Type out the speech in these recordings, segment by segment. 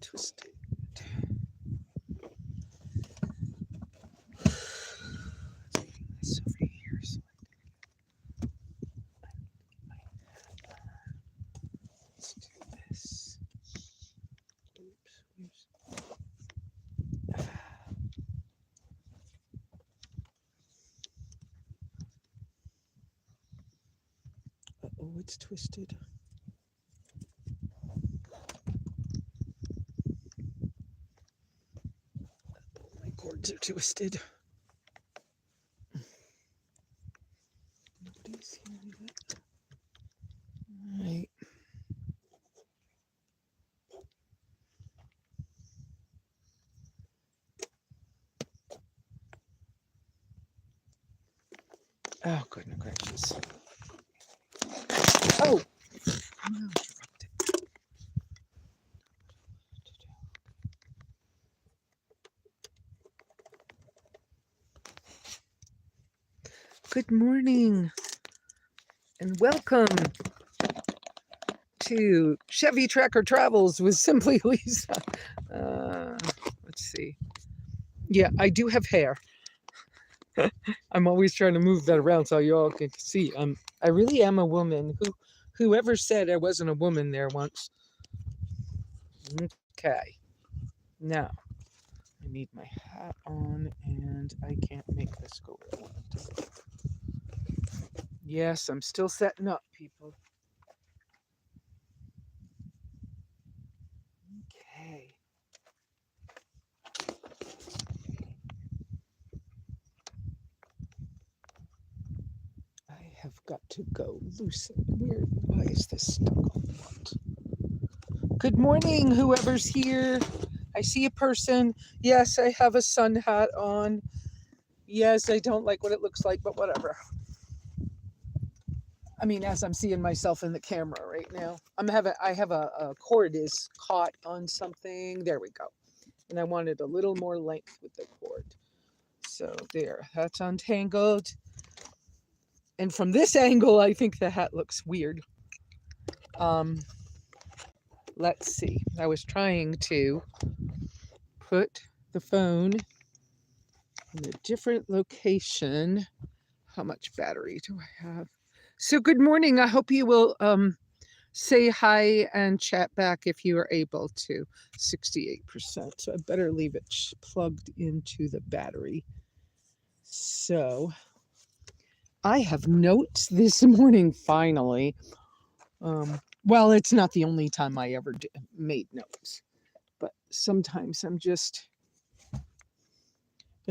twisted. This over here. So let's do this. Oops. Uh-oh, it's twisted. My cords are twisted. Nobody's hearing it. All right. Oh, goodness gracious. Oh! No, dropped it. Good morning and welcome to Chevy Tracker Travels with Simply Lesa. Let's see. Yeah, I do have hair. I'm always trying to move that around so you all can see. I really am a woman. Whoever said I wasn't a woman there once. Okay. Now, I need my hat on and I can't make this go where I want it to go. Yes, I'm still setting up, people. Okay. I have got to go loosen. Why is this stuck on what? Good morning, whoever's here. I see a person. Yes, I have a sun hat on. Yes, I don't like what it looks like, but whatever. I mean, as I'm seeing myself in the camera right now, I have a cord is caught on something. There we go. And I wanted a little more length with the cord. So there, that's untangled. And from this angle, I think the hat looks weird. Let's see. I was trying to put the phone in a different location. How much battery do I have? So good morning. I hope you will say hi and chat back if you are able to. 68%. So I better leave it plugged into the battery. So I have notes this morning, finally. Well, it's not the only time I ever made notes, but sometimes I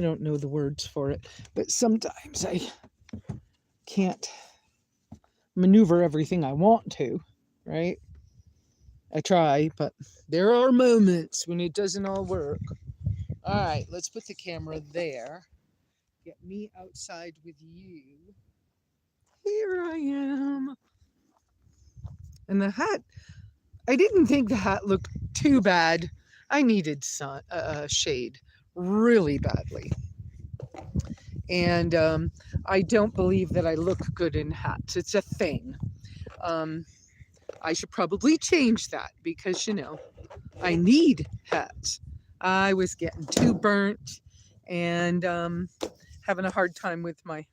don't know the words for it, but sometimes I can't maneuver everything I want to, right? I try, but there are moments when it doesn't all work. All right, let's put the camera there. Get me outside with you. Here I am. And the hat, I didn't think the hat looked too bad. I needed shade really badly. And I don't believe that I look good in hats. It's a thing. I should probably change that because, I need hats. I was getting too burnt and having a hard time with my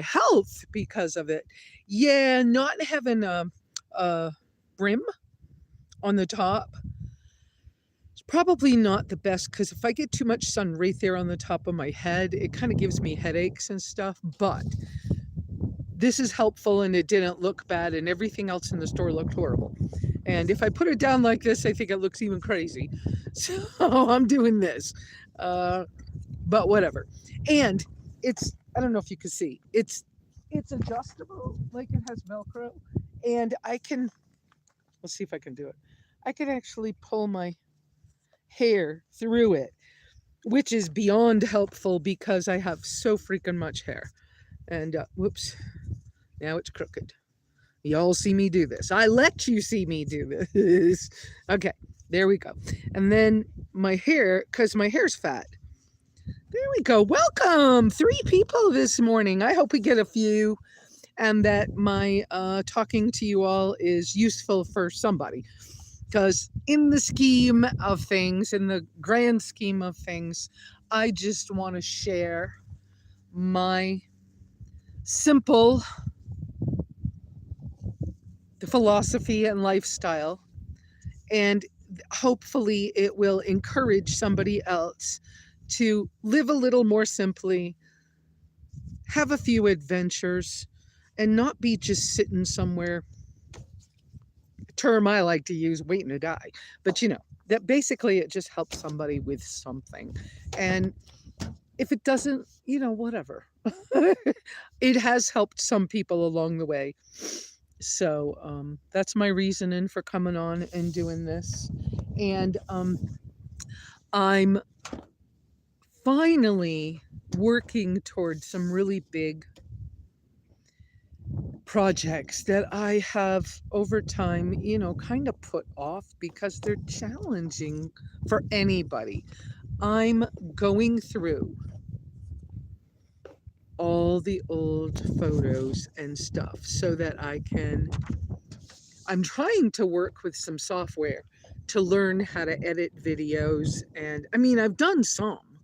health because of it. Yeah, not having a brim on the top, it's probably not the best because if I get too much sun right there on the top of my head, it kind of gives me headaches and stuff. But this is helpful and it didn't look bad and everything else in the store looked horrible. And if I put it down like this, I think it looks even crazy. So I'm doing this. But whatever. And I don't know if you can see, it's adjustable, like it has Velcro. And let's see if I can do it. I can actually pull my hair through it, which is beyond helpful because I have so freaking much hair. And whoops, now it's crooked. Y'all see me do this. I let you see me do this. Okay, there we go. And then my hair, because my hair's fat. There we go. Welcome. 3 people this morning. I hope we get a few and that my talking to you all is useful for somebody. Because in the scheme of things, in the grand scheme of things, I just want to share my simple philosophy and lifestyle, and hopefully it will encourage somebody else to live a little more simply, have a few adventures, and not be just sitting somewhere. A term I like to use, waiting to die. But that basically it just helps somebody with something. And if it doesn't, whatever. It has helped some people along the way. So that's my reasoning for coming on and doing this. And I'm finally working towards some really big projects that I have over time, kind of put off because they're challenging for anybody. I'm going through all the old photos and stuff so that I'm trying to work with some software to learn how to edit videos. And I mean, I've done some,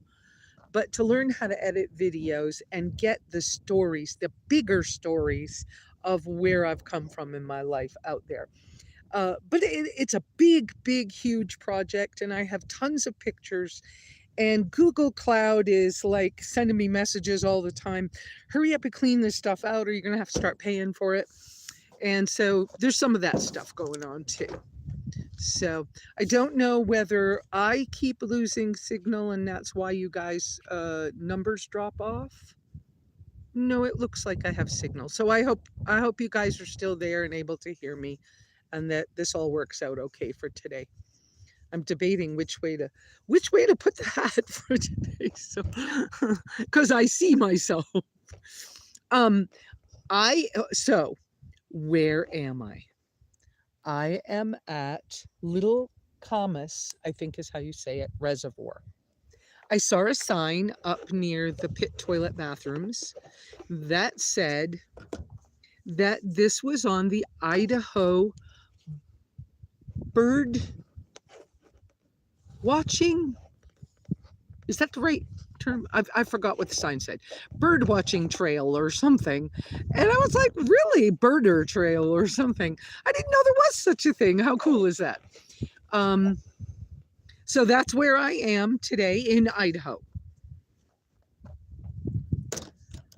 but to learn how to edit videos and get the stories, the bigger stories of where I've come from in my life out there. But it's a big, huge project, and I have tons of pictures. And Google Cloud is like sending me messages all the time. Hurry up and clean this stuff out, or you're going to have to start paying for it. And so there's some of that stuff going on too. So I don't know whether I keep losing signal and that's why you guys numbers drop off. No, it looks like I have signal. So I hope you guys are still there and able to hear me, and that this all works out okay for today. I'm debating which way to put the hat for today. So because I see myself. So where am I? I am at Little Camas, I think is how you say it, Reservoir. I saw a sign up near the pit toilet bathrooms that said that this was on the Idaho bird watching. Is that the right term? I forgot what the sign said. Bird watching trail or something. And I was like, really? Birder trail or something. I didn't know there was such a thing. How cool is that? So that's where I am today in Idaho.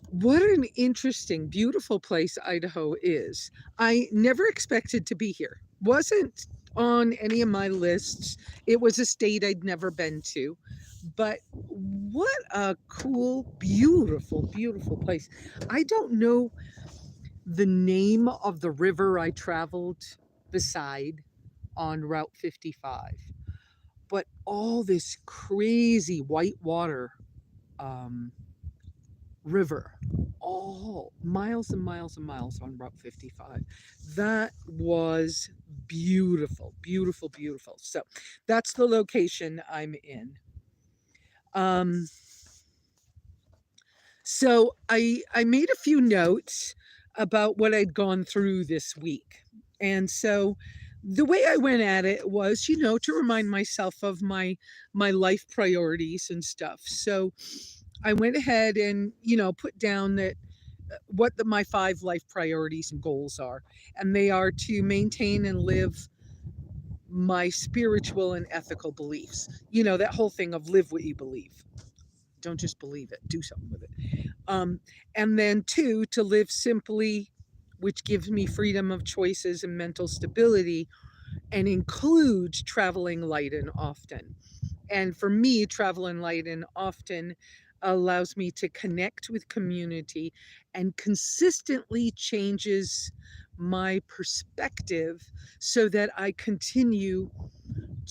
What an interesting, beautiful place Idaho is. I never expected to be here. Wasn't on any of my lists. It was a state I'd never been to. But what a cool, beautiful, beautiful place. I don't know the name of the river I traveled beside on Route 55, but all this crazy white water river, all miles and miles and miles on Route 55. That was beautiful, beautiful, beautiful. So that's the location I'm in. So I made a few notes about what I'd gone through this week. And so the way I went at it was, to remind myself of my life priorities and stuff. So I went ahead and, put down that my 5 life priorities and goals are. And they are to maintain and live my spiritual and ethical beliefs. That whole thing of live what you believe. Don't just believe it, do something with it. And then 2, to live simply, which gives me freedom of choices and mental stability, and includes traveling light and often. And for me, traveling light and often allows me to connect with community and consistently changes my perspective so that I continue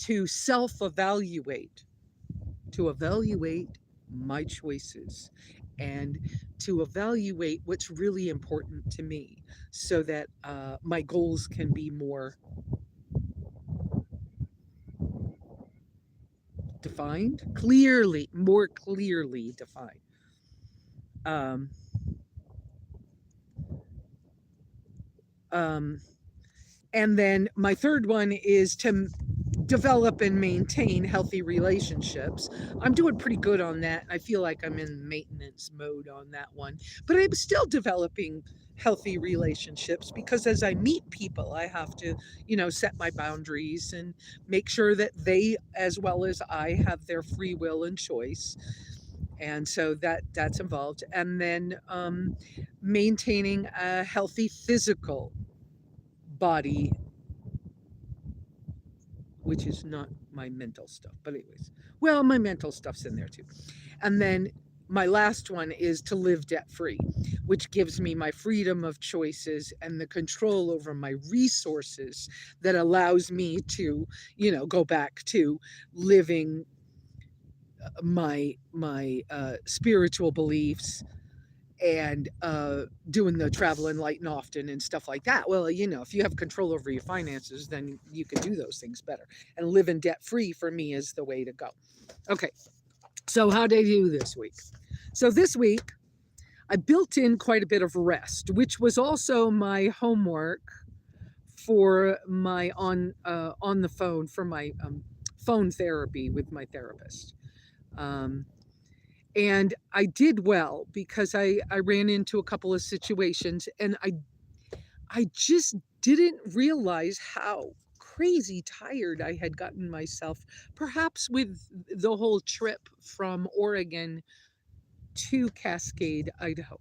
to self-evaluate, my choices, and to evaluate what's really important to me so that my goals can be more defined, more clearly defined. Um, And then my third one is to develop and maintain healthy relationships. I'm doing pretty good on that. I feel like I'm in maintenance mode on that one, but I'm still developing healthy relationships because as I meet people, I have to, set my boundaries and make sure that they, as well as I, have their free will and choice. And so that's involved. And then maintaining a healthy physical body, which is not my mental stuff. But anyways, well, my mental stuff's in there too. And then my last one is to live debt free, which gives me my freedom of choices and the control over my resources that allows me to, go back to living my spiritual beliefs and doing the travel and light and often and stuff like that. Well, if you have control over your finances, then you can do those things better. And living debt free for me is the way to go. Okay, so how did I do this week? So this week, I built in quite a bit of rest, which was also my homework for my on the phone for my phone therapy with my therapist. Um, and I did well because I ran into a couple of situations and I just didn't realize how crazy tired I had gotten myself, perhaps with the whole trip from Oregon to Cascade, Idaho.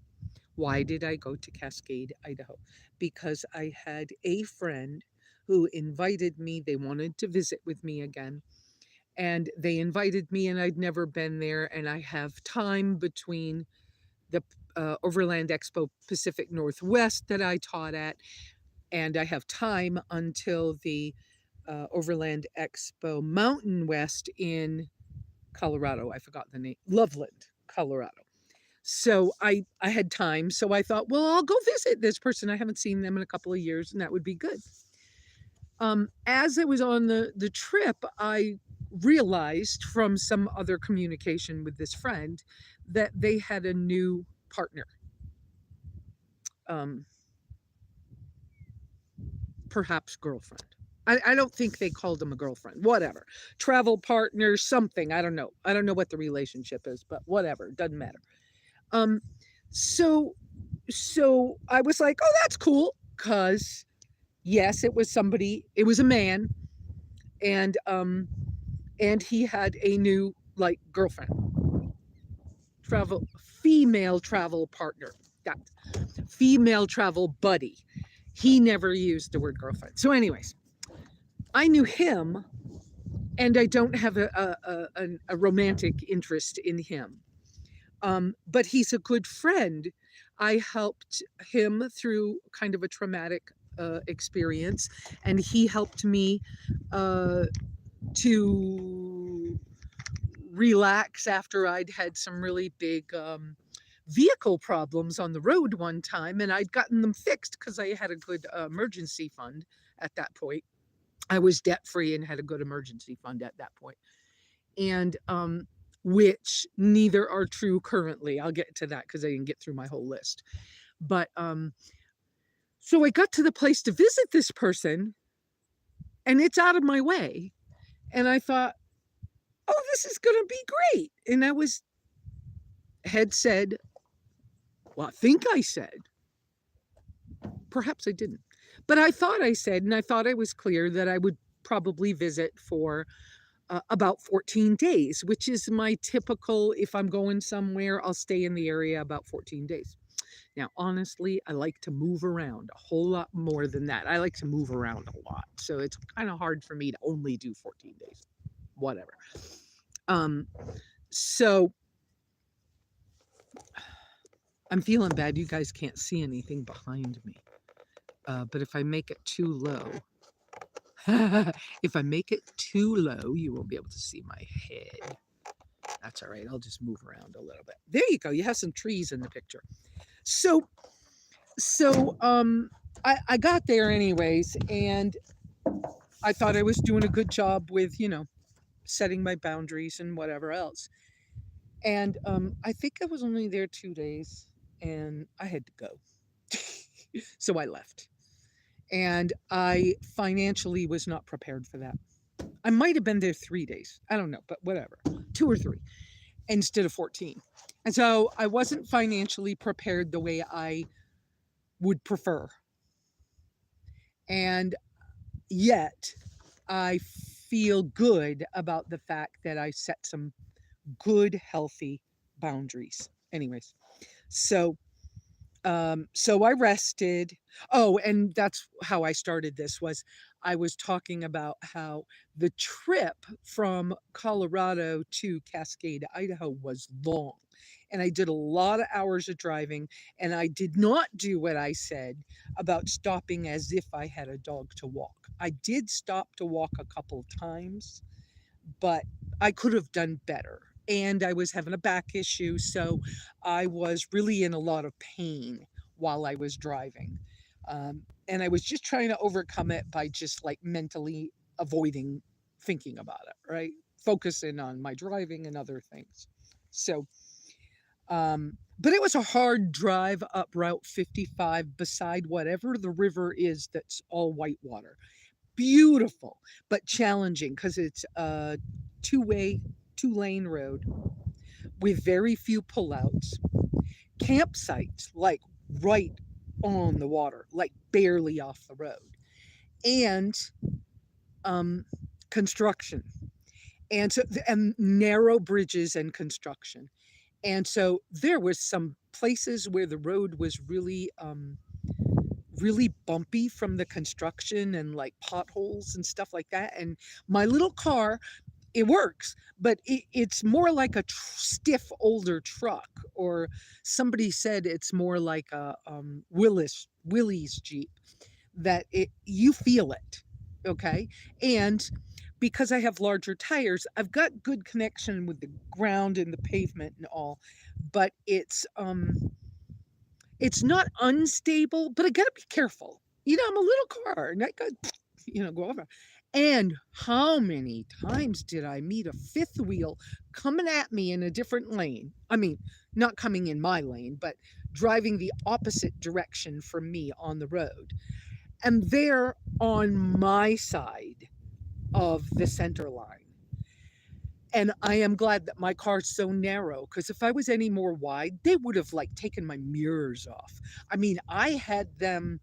Why did I go to Cascade, Idaho? Because I had a friend who invited me. They wanted to visit with me again. And they invited me, and I'd never been there. And I have time between the Overland Expo Pacific Northwest that I taught at, and I have time until the Overland Expo Mountain West in Colorado. I forgot the name. Loveland, Colorado. So I had time. So I thought, well, I'll go visit this person. I haven't seen them in a couple of years, and that would be good. As I was on the trip, I realized from some other communication with this friend that they had a new partner. Um, Perhaps girlfriend. I don't think they called him a girlfriend. Whatever. Travel partner, something. I don't know. I don't know what the relationship is, but whatever. Doesn't matter. Um, so so I was like, oh, that's cool. Cause yes, it was somebody, it was a man, and he had a new like girlfriend, female travel partner, that female travel buddy. He never used the word girlfriend. So, anyways, I knew him, and I don't have a romantic interest in him. But he's a good friend. I helped him through kind of a traumatic experience, and he helped me to relax after I'd had some really big vehicle problems on the road one time, and I'd gotten them fixed because I had a good emergency fund at that point. I was debt free and had a good emergency fund at that point. And which neither are true currently. I'll get to that because I didn't get through my whole list. But so I got to the place to visit this person, and it's out of my way. And I thought, oh, this is going to be great. And had said, well, I think I said, perhaps I didn't, but I thought I said, and I thought I was clear that I would probably visit for about 14 days, which is my typical, if I'm going somewhere, I'll stay in the area about 14 days. Now, honestly, I like to move around a whole lot more than that. I like to move around a lot. So it's kind of hard for me to only do 14 days, whatever. So I'm feeling bad. You guys can't see anything behind me. But if I make it too low, if I make it too low, you won't be able to see my head. That's all right. I'll just move around a little bit. There you go. You have some trees in the picture. So I got there anyways, and I thought I was doing a good job with, setting my boundaries and whatever else. And I think I was only there 2 days, and I had to go. So I left. And I financially was not prepared for that. I might have been there 3 days. I don't know, but whatever, 2 or 3 instead of 14. And so I wasn't financially prepared the way I would prefer. And yet I feel good about the fact that I set some good, healthy boundaries. Anyways, so so I rested. Oh, and that's how I started this was I was talking about how the trip from Colorado to Cascade, Idaho was long. And I did a lot of hours of driving, and I did not do what I said about stopping as if I had a dog to walk. I did stop to walk a couple times, but I could have done better. And I was having a back issue, so I was really in a lot of pain while I was driving. And I was just trying to overcome it by just like mentally avoiding thinking about it, right? Focusing on my driving and other things. So, but it was a hard drive up Route 55 beside whatever the river is that's all whitewater. Beautiful, but challenging because it's a two-way, two-lane road with very few pullouts, campsites like right on the water, like barely off the road, and um, construction, and narrow bridges and construction. And so there was some places where the road was really bumpy from the construction and like potholes and stuff like that. And my little car, it works, but it's more like a stiff older truck, or somebody said it's more like a Willys Jeep, that you feel it, okay? And because I have larger tires, I've got good connection with the ground and the pavement and all, but it's not unstable, but I gotta be careful. I'm a little car and I could, go over. And how many times did I meet a fifth wheel coming at me in a different lane? I mean, not coming in my lane, but driving the opposite direction from me on the road. And they're on my side of the center line. And I am glad that my car's so narrow, because if I was any more wide, they would have like taken my mirrors off. I mean, I had them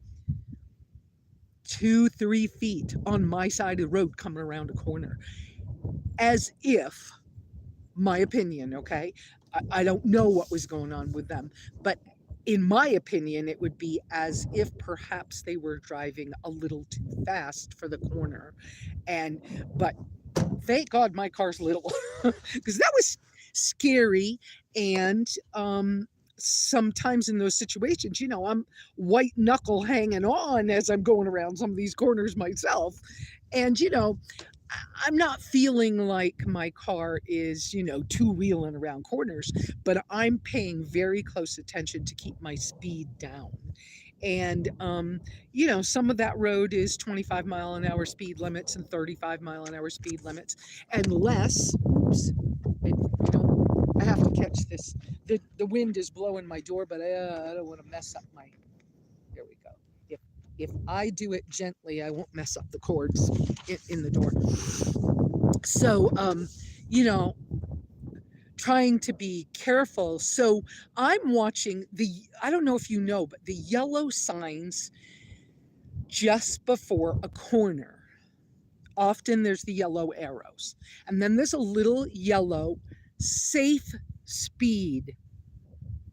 2-3 feet on my side of the road coming around a corner, as if, my opinion, okay, I don't know what was going on with them, but in my opinion, it would be as if perhaps they were driving a little too fast for the corner. But thank God my car's little, because that was scary. And sometimes in those situations, I'm white knuckle hanging on as I'm going around some of these corners myself. And, I'm not feeling like my car is, two-wheeling around corners, but I'm paying very close attention to keep my speed down. And, some of that road is 25-mile-an-hour speed limits and 35-mile-an-hour speed limits. And less, oops, I have to catch this. The wind is blowing my door, but I don't want to mess up my, there we go. If I do it gently, I won't mess up the cords in the door. So, trying to be careful. So I'm watching I don't know if you know, but the yellow signs just before a corner. Often there's the yellow arrows. And then there's a little yellow safe speed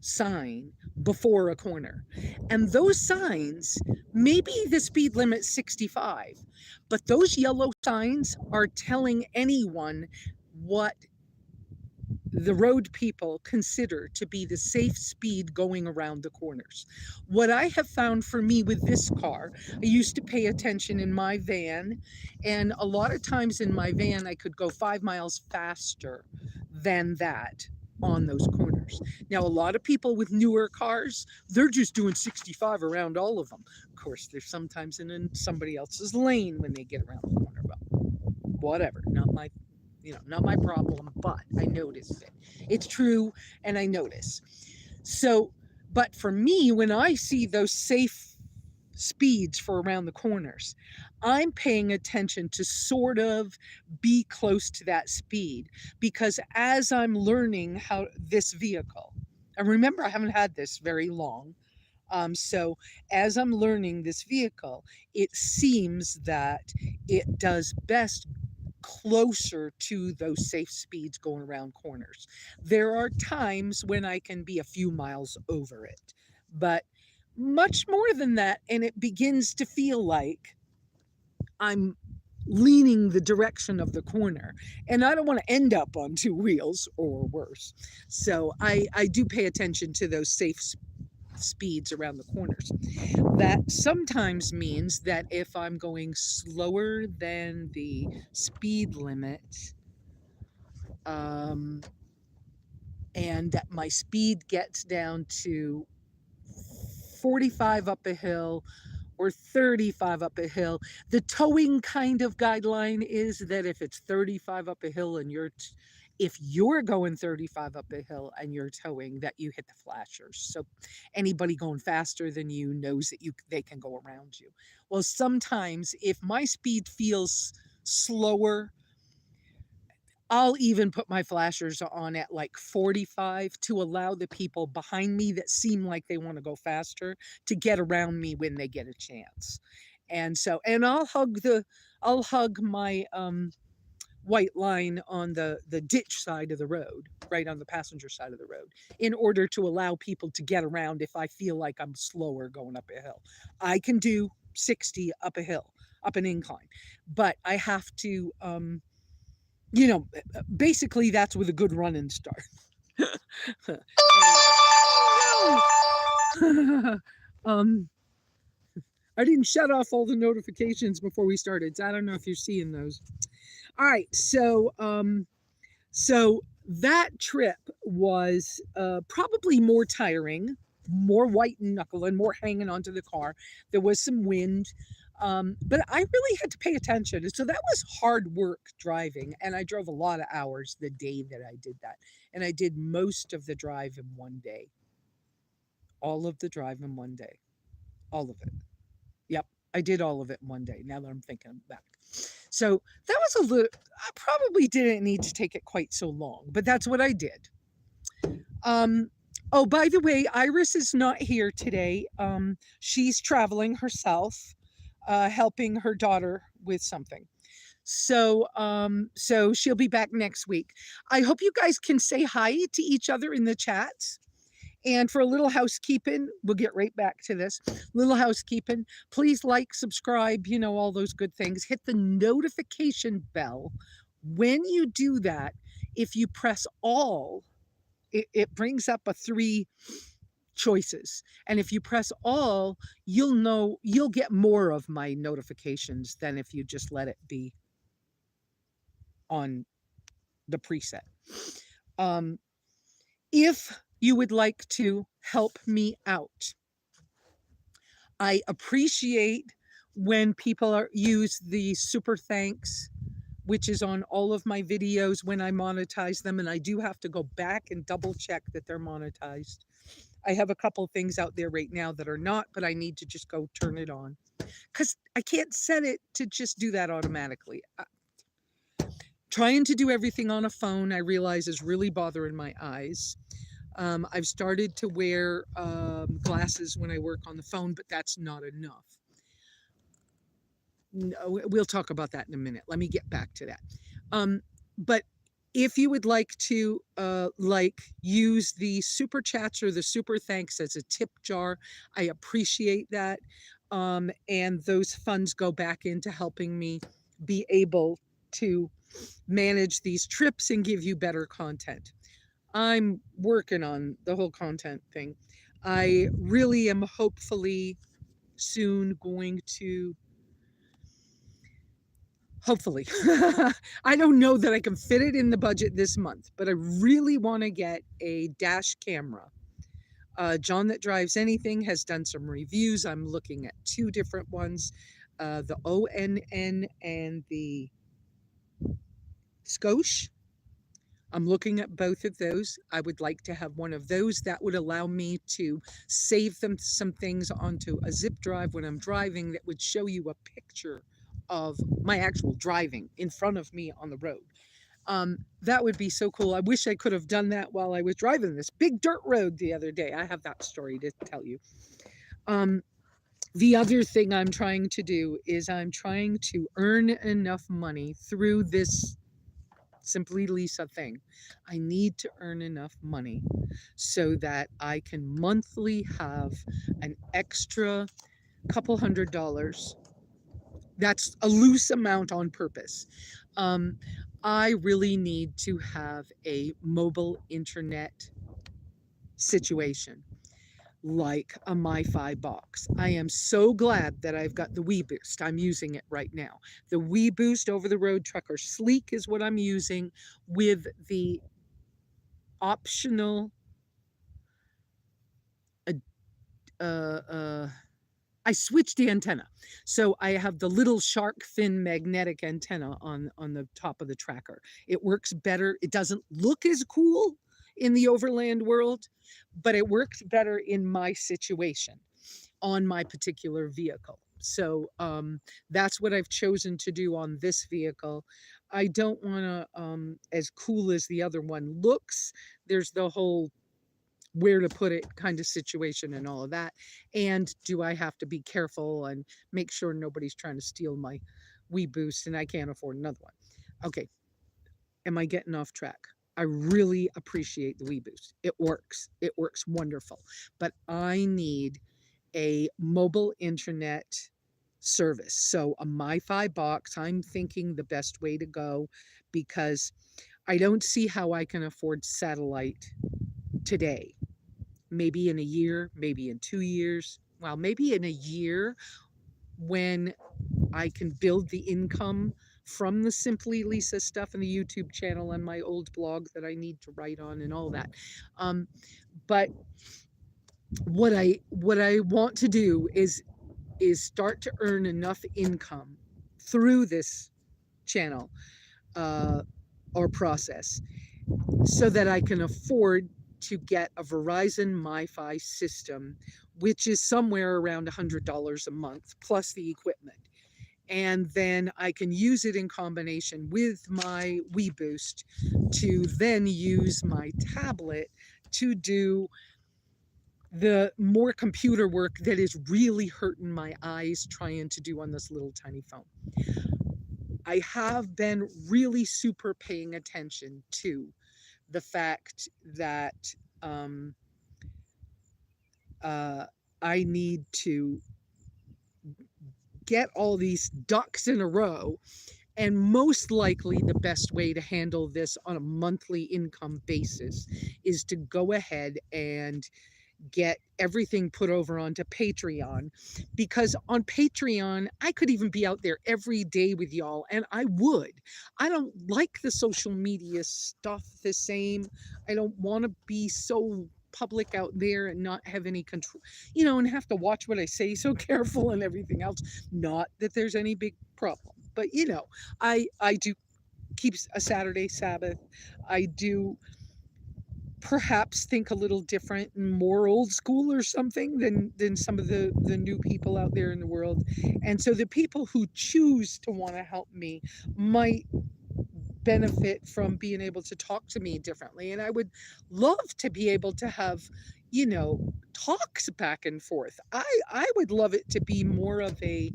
sign before a corner. And those signs, maybe the speed limit's 65, but those yellow signs are telling anyone what the road people consider to be the safe speed going around the corners. What I have found for me with this car, I used to pay attention in my van, and a lot of times in my van I could go 5 miles faster than that on those corners. Now, a lot of people with newer cars, they're just doing 65 around all of them. Of course, they're sometimes in somebody else's lane when they get around the corner, but whatever, not my problem, but I noticed it. It's true, and I notice. So, but for me, when I see those safe speeds for around the corners. I'm paying attention to sort of be close to that speed, because as I'm learning how this vehicle, and remember, I haven't had this very long. So as I'm learning this vehicle, it seems that it does best closer to those safe speeds going around corners. There are times when I can be a few miles over it, but much more than that, and it begins to feel like I'm leaning the direction of the corner, and I don't want to end up on two wheels or worse. So I do pay attention to those safe speeds around the corners. That sometimes means that if I'm going slower than the speed limit, um, and that my speed gets down to 45 up a hill or 35 up a hill. The towing kind of guideline is that if it's 35 up a hill and if you're going 35 up a hill and you're towing, that you hit the flashers. So anybody going faster than you knows that they can go around you. Well, sometimes if my speed feels slower, I'll even put my flashers on at like 45 to allow the people behind me that seem like they want to go faster to get around me when they get a chance. And so, and I'll hug my white line on the ditch side of the road, right on the passenger side of the road, in order to allow people to get around if I feel like I'm slower going up a hill. I can do 60 up a hill, up an incline, but I have to, basically that's with a good running start. I didn't shut off all the notifications before we started, so I don't know if you're seeing those. All right, so that trip was probably more tiring, more white knuckling, more hanging onto the car. There was some wind, but I really had to pay attention. So that was hard work driving, and I drove a lot of hours the day that I did that. And I did most of the drive in one day. All of the drive in one day. All of it. Yep, I did all of it in one day, now that I'm thinking back. So that was a little, I probably didn't need to take it quite so long, but that's what I did. Oh, by the way, Iris is not here today. She's traveling herself, helping her daughter with something. So she'll be back next week. I hope you guys can say hi to each other in the chats. And for a little housekeeping, we'll get right back to this. Little housekeeping, please like, subscribe, all those good things. Hit the notification bell. When you do that, if you press all, it brings up 3 choices. And if you press all, you'll get more of my notifications than if you just let it be on the preset. If you would like to help me out, I appreciate when people use the super thanks, which is on all of my videos when I monetize them, and I do have to go back and double check that they're monetized. I have a couple things out there right now that are not, but I need to just go turn it on because I can't set it to just do that automatically. Trying to do everything on a phone, I realize, is really bothering my eyes. I've started to wear glasses when I work on the phone, but that's not enough. No, we'll talk about that in a minute. Let me get back to that. But if you would like to use the super chats or the super thanks as a tip jar, I appreciate that. And those funds go back into helping me be able to manage these trips and give you better content. I'm working on the whole content thing. I really am hopefully soon going to, I don't know that I can fit it in the budget this month, but I really want to get a dash camera. John That Drives Anything has done some reviews. I'm looking at 2 different ones, the ONN and the Scosh. I'm looking at both of those. I would like to have one of those that would allow me to save them some things onto a zip drive when I'm driving that would show you a picture of my actual driving in front of me on the road. That would be so cool. I wish I could have done that while I was driving this big dirt road the other day. I have that story to tell you. Um, the other thing I'm trying to do is I'm trying to earn enough money through this Simply Lesa thing. I need to earn enough money so that I can monthly have an extra couple $100. That's a loose amount on purpose. Um, I really need to have a mobile internet situation like a MiFi box. I am so glad that I've got the WeBoost. I'm using it right now. The WeBoost over the road trucker sleek is what I'm using with the optional uh, uh, I switched the antenna. So I have the little shark fin magnetic antenna on the top of the tracker. It works better. It doesn't look as cool in the overland world, but it works better in my situation on my particular vehicle. So that's what I've chosen to do on this vehicle. I don't want to, as cool as the other one looks, there's the whole where to put it kind of situation and all of that. And do I have to be careful and make sure nobody's trying to steal my WeBoost and I can't afford another one? Okay, am I getting off track? I really appreciate the WeBoost. It works. It works wonderful. But I need a mobile internet service. So a MiFi box, I'm thinking the best way to go because I don't see how I can afford satellite today. Maybe in a year, maybe in 2 years. Well, maybe in a year when I can build the income from the Simply Lesa stuff and the YouTube channel and my old blog that I need to write on and all that. But what I want to do is start to earn enough income through this channel or process so that I can afford to get a Verizon MiFi system, which is somewhere around $100 a month plus the equipment. And then I can use it in combination with my WeBoost to then use my tablet to do the more computer work that is really hurting my eyes trying to do on this little tiny phone. I have been really super paying attention to the fact that I need to get all these ducks in a row. And most likely the best way to handle this on a monthly income basis is to go ahead and get everything put over onto Patreon, because on Patreon, I could even be out there every day with y'all, and I would. I don't like the social media stuff the same. I don't want to be so public out there and not have any control, and have to watch what I say so careful and everything else. Not that there's any big problem, but I do keep a Saturday Sabbath. I do perhaps think a little different and more old school or something than some of the new people out there in the world. And so the people who choose to want to help me might benefit from being able to talk to me differently. And I would love to be able to have, talks back and forth. I would love it to be more of a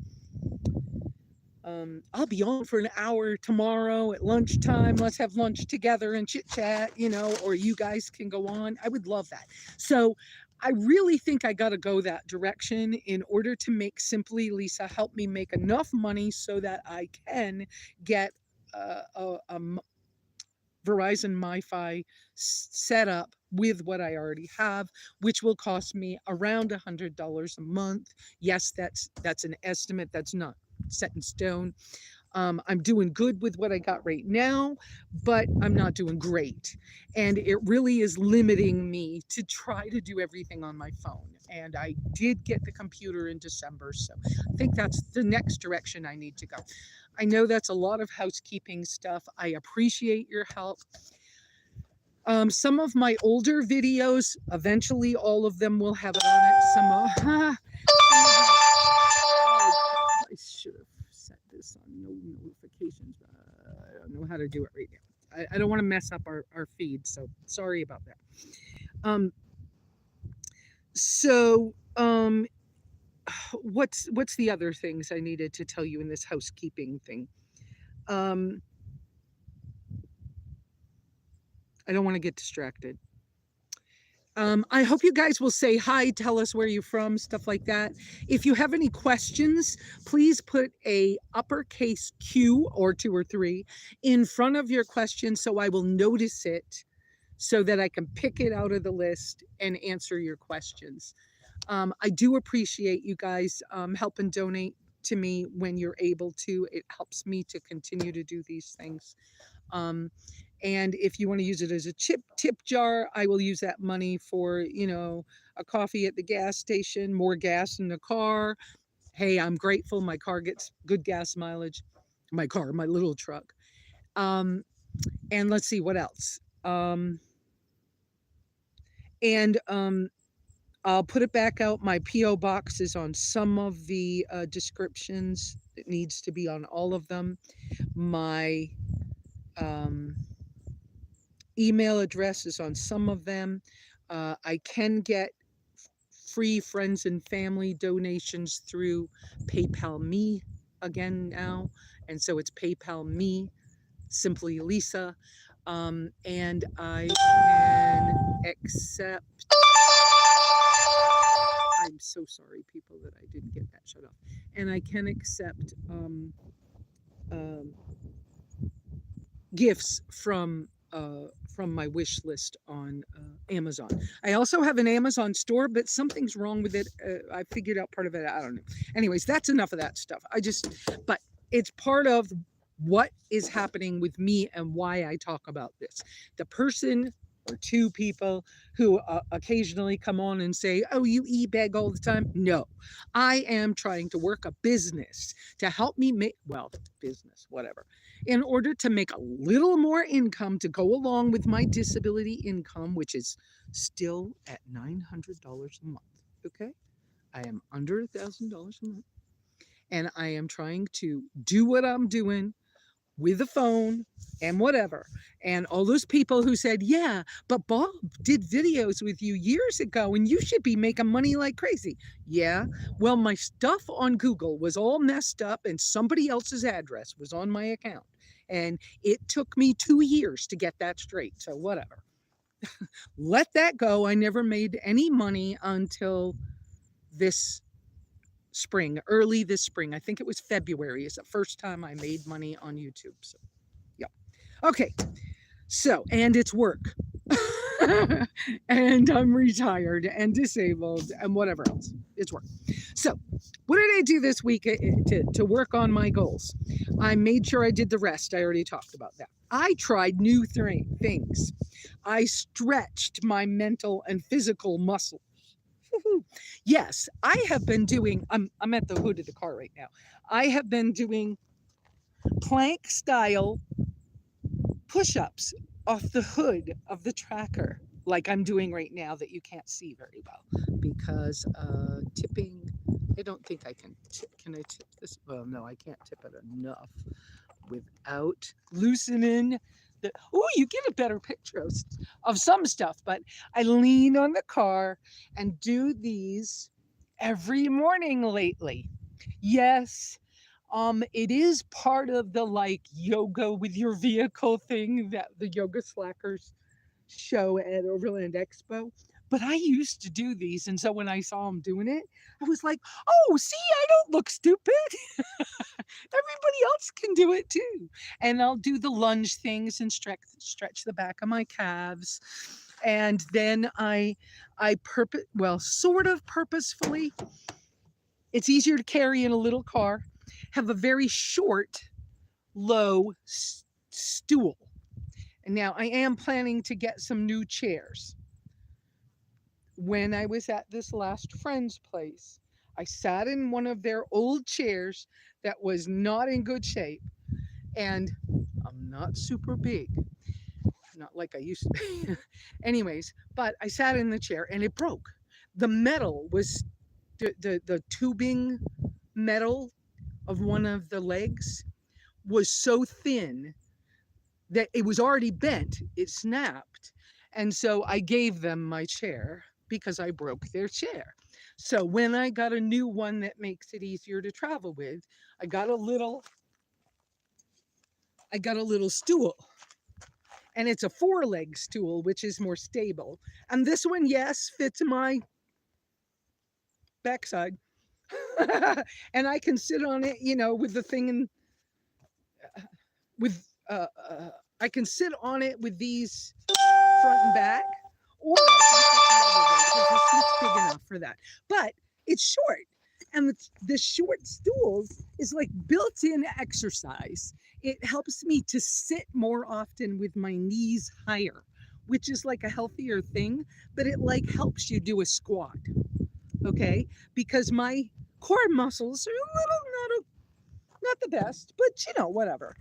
I'll be on for an hour tomorrow at lunchtime. Let's have lunch together and chit chat, or you guys can go on. I would love that. So I really think I got to go that direction in order to make Simply Lesa help me make enough money so that I can get a Verizon MiFi set up with what I already have, which will cost me around $100 a month. Yes, that's an estimate. That's not set in stone. I'm doing good with what I got right now, but I'm not doing great. And it really is limiting me to try to do everything on my phone. And I did get the computer in December, so I think that's the next direction I need to go. I know that's a lot of housekeeping stuff. I appreciate your help. Some of my older videos, eventually all of them will have it on it. I should have set this on no notifications. I don't know how to do it right now. I don't want to mess up our feed, so sorry about that. So what's the other things I needed to tell you in this housekeeping thing? I don't want to get distracted. I hope you guys will say hi, tell us where you're from, stuff like that. If you have any questions, please put a uppercase Q or 2 or 3 in front of your question so I will notice it so that I can pick it out of the list and answer your questions. I do appreciate you guys helping donate to me when you're able to. It helps me to continue to do these things. And if you want to use it as a tip jar, I will use that money for, a coffee at the gas station, more gas in the car. Hey, I'm grateful my car gets good gas mileage. My little truck. And let's see what else. I'll put it back out. My P.O. box is on some of the descriptions. It needs to be on all of them. My email address is on some of them. I can get free friends and family donations through PayPal Me again now. And so it's PayPal Me, SimplyLesa. And I can accept... I'm so sorry, people, that I didn't get that shut off. And I can accept gifts from my wish list on Amazon. I also have an Amazon store, but something's wrong with it. I figured out part of it. I don't know. Anyways, that's enough of that stuff. But it's part of what is happening with me and why I talk about this. The person or 2 people who occasionally come on and say, oh, you e-beg all the time. No, I am trying to work a business to help me make, business, whatever, in order to make a little more income to go along with my disability income, which is still at $900 a month. Okay. I am under $1,000 a month, and I am trying to do what I'm doing with the phone and whatever. And all those people who said, yeah, but Bob did videos with you years ago and you should be making money like crazy. Yeah, well, my stuff on Google was all messed up and somebody else's address was on my account. And it took me 2 years to get that straight. So whatever. Let that go. I never made any money until this spring, early this spring. I think it was February is the first time I made money on YouTube. So, yeah. Okay. So, and it's work. And I'm retired and disabled and whatever else. It's work. So, what did I do this week to work on my goals? I made sure I did the rest. I already talked about that. I tried new things. I stretched my mental and physical muscles. Yes, I have been doing, I'm at the hood of the car right now. I have been doing plank style push-ups off the hood of the tracker, like I'm doing right now that you can't see very well because tipping, I don't think I can I tip this? Well, no, I can't tip it enough without loosening the, oh, you get a better picture of some stuff, but I lean on the car and do these every morning lately. Yes, it is part of the like yoga with your vehicle thing that the yoga slackers show at Overland Expo. But I used to do these, and so when I saw them doing it, I was like, oh, see, I don't look stupid. Everybody else can do it too. And I'll do the lunge things and stretch the back of my calves. And then I sort of purposefully, it's easier to carry in a little car, have a very short, low stool. And now I am planning to get some new chairs. When I was at this last friend's place, I sat in one of their old chairs that was not in good shape, and I'm not super big. not like I used to be. Anyways, but I sat in the chair and it broke. The metal was the tubing metal of one of the legs was so thin that it was already bent. It snapped. And so I gave them my chair because I broke their chair. So when I got a new one that makes it easier to travel with, I got a little I got a little stool. And it's a four-leg stool, which is more stable. And this one, yes, fits my backside. And I can sit on it, with the thing and with I can sit on it with these front and back, or I can sit the other way because the seat's big enough for that. But it's short, and the short stools is like built-in exercise. It helps me to sit more often with my knees higher, which is like a healthier thing, but it like helps you do a squat, okay? Because my core muscles are a little not the best, but whatever.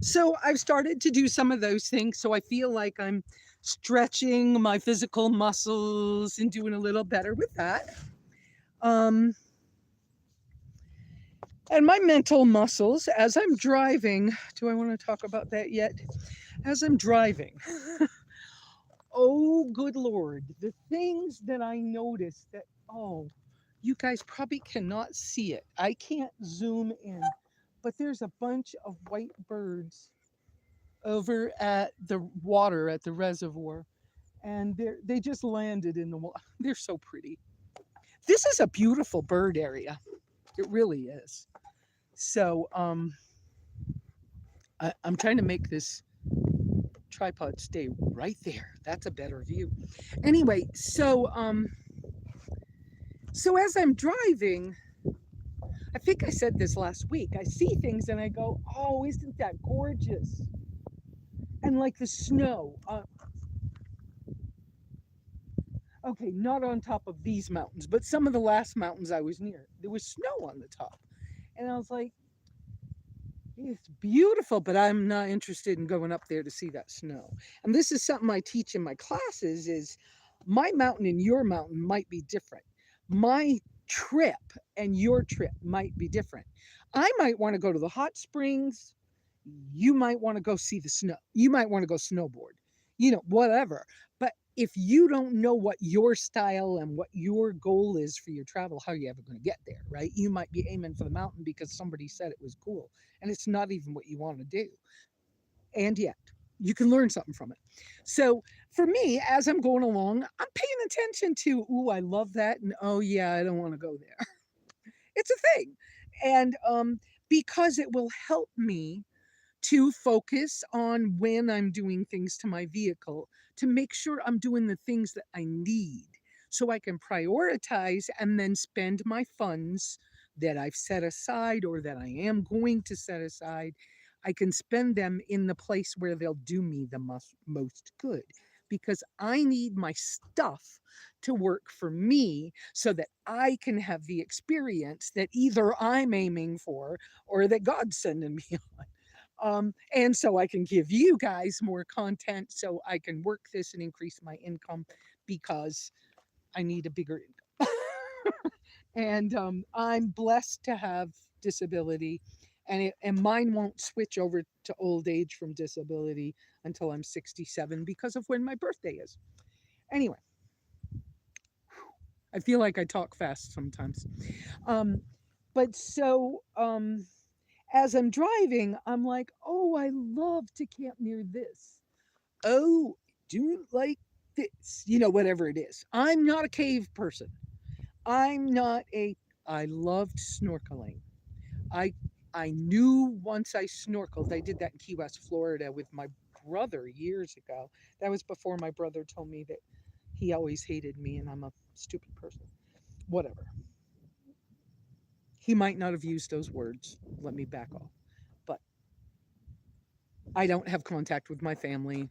So I've started to do some of those things. So I feel like I'm stretching my physical muscles and doing a little better with that. And my mental muscles as I'm driving. Do I want to talk about that yet? As I'm driving. Oh, good Lord. The things that I noticed that, you guys probably cannot see it. I can't zoom in, but there's a bunch of white birds over at the water at the reservoir, and they just landed in the water. They're so pretty. This is a beautiful bird area. It really is. So I'm trying to make this tripod stay right there. That's a better view. Anyway, so as I'm driving, I think I said this last week, I see things and I go, oh, isn't that gorgeous? And like the snow. Okay, not on top of these mountains, but some of the last mountains I was near, there was snow on the top. And I was like, it's beautiful, but I'm not interested in going up there to see that snow. And this is something I teach in my classes is my mountain and your mountain might be different. My trip and your trip might be different. I might want to go to the hot springs. You might want to go see the snow. You might want to go snowboard, whatever. But if you don't know what your style and what your goal is for your travel, how are you ever going to get there, right? You might be aiming for the mountain because somebody said it was cool, and it's not even what you want to do. And yet, you can learn something from it. So for me, as I'm going along, I'm paying attention to, ooh, I love that, and oh yeah, I don't want to go there. It's a thing. And because it will help me to focus on when I'm doing things to my vehicle to make sure I'm doing the things that I need so I can prioritize and then spend my funds that I've set aside or that I am going to set aside. I can spend them in the place where they'll do me the most good because I need my stuff to work for me so that I can have the experience that either I'm aiming for or that God's sending me on. And so I can give you guys more content so I can work this and increase my income because I need a bigger income. And I'm blessed to have disability, and mine won't switch over to old age from disability until I'm 67 because of when my birthday is. Anyway, I feel like I talk fast sometimes. Um, but so as I'm driving, I'm like, oh, I love to camp near this. Oh, do like this, whatever it is. I'm not a cave person. I'm not a, I loved snorkeling. I, I knew once I snorkeled, I did that in Key West, Florida with my brother years ago. That was before my brother told me that he always hated me and I'm a stupid person. Whatever. He might not have used those words. Let me back off. But I don't have contact with my family.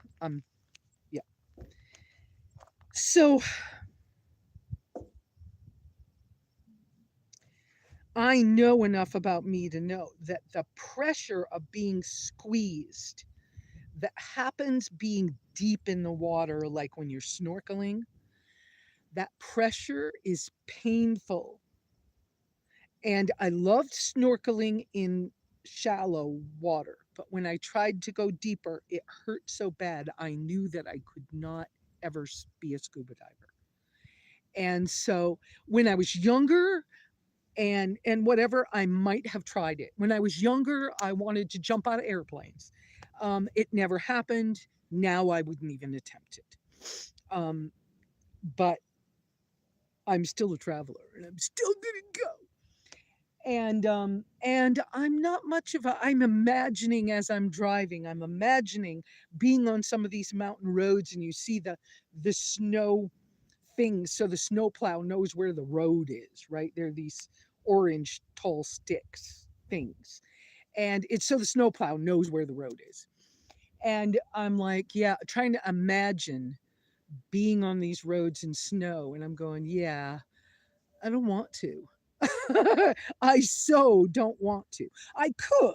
Yeah. So I know enough about me to know that the pressure of being squeezed that happens being deep in the water, like when you're snorkeling, that pressure is painful. And I loved snorkeling in shallow water, but when I tried to go deeper, it hurt so bad. I knew that I could not ever be a scuba diver. And so when I was younger, and whatever, I might have tried it. When I was younger, I wanted to jump out of airplanes. It never happened. Now I wouldn't even attempt it. Um, but I'm still a traveler, and I'm still gonna go. And I'm not much of a. I'm imagining as I'm driving. I'm imagining being on some of these mountain roads, and you see the snow things, so the snowplow knows where the road is, right? There are these orange tall sticks things. And it's so the snowplow knows where the road is. And I'm like, yeah, trying to imagine being on these roads in snow. And I'm going, yeah, I don't want to. I so don't want to. I could.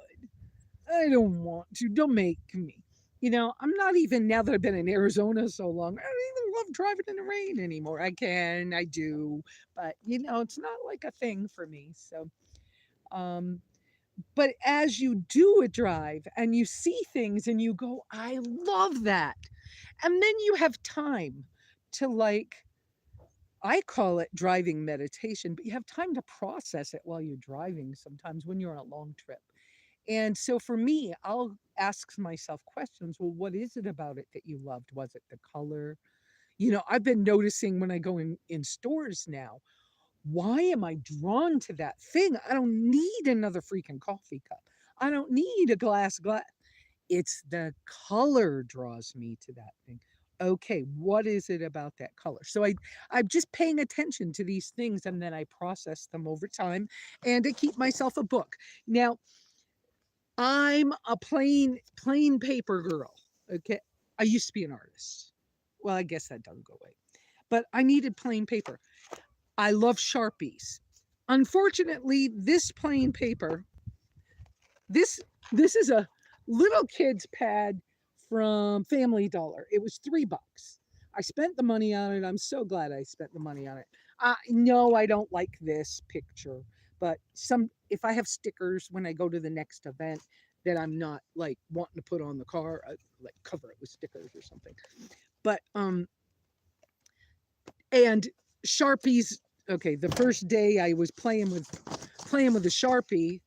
I don't want to. Don't make me. I'm not even, now that I've been in Arizona so long, I don't even love driving in the rain anymore. I do, but it's not like a thing for me. So, um, but as you do a drive and you see things and you go, I love that. And then you have time to, like, I call it driving meditation, but you have time to process it while you're driving sometimes when you're on a long trip. And so for me, I'll ask myself questions. Well, what is it about it that you loved? Was it the color? I've been noticing when I go in stores now, why am I drawn to that thing? I don't need another freaking coffee cup. I don't need a glass. It's the color draws me to that thing. Okay, what is it about that color? So I'm just paying attention to these things, and then I process them over time, and I keep myself a book. Now, I'm a plain paper girl. Okay. I used to be an artist. Well, I guess that doesn't go away. But I needed plain paper. I love Sharpies. Unfortunately, this plain paper, this this is a little kid's pad from Family Dollar. It was $3. I spent the money on it. I'm so glad I spent the money on it. No, I don't like this picture, but if I have stickers when I go to the next event that I'm not like wanting to put on the car, I like cover it with stickers or something. But and Sharpies. Okay, the first day I was playing with the Sharpie,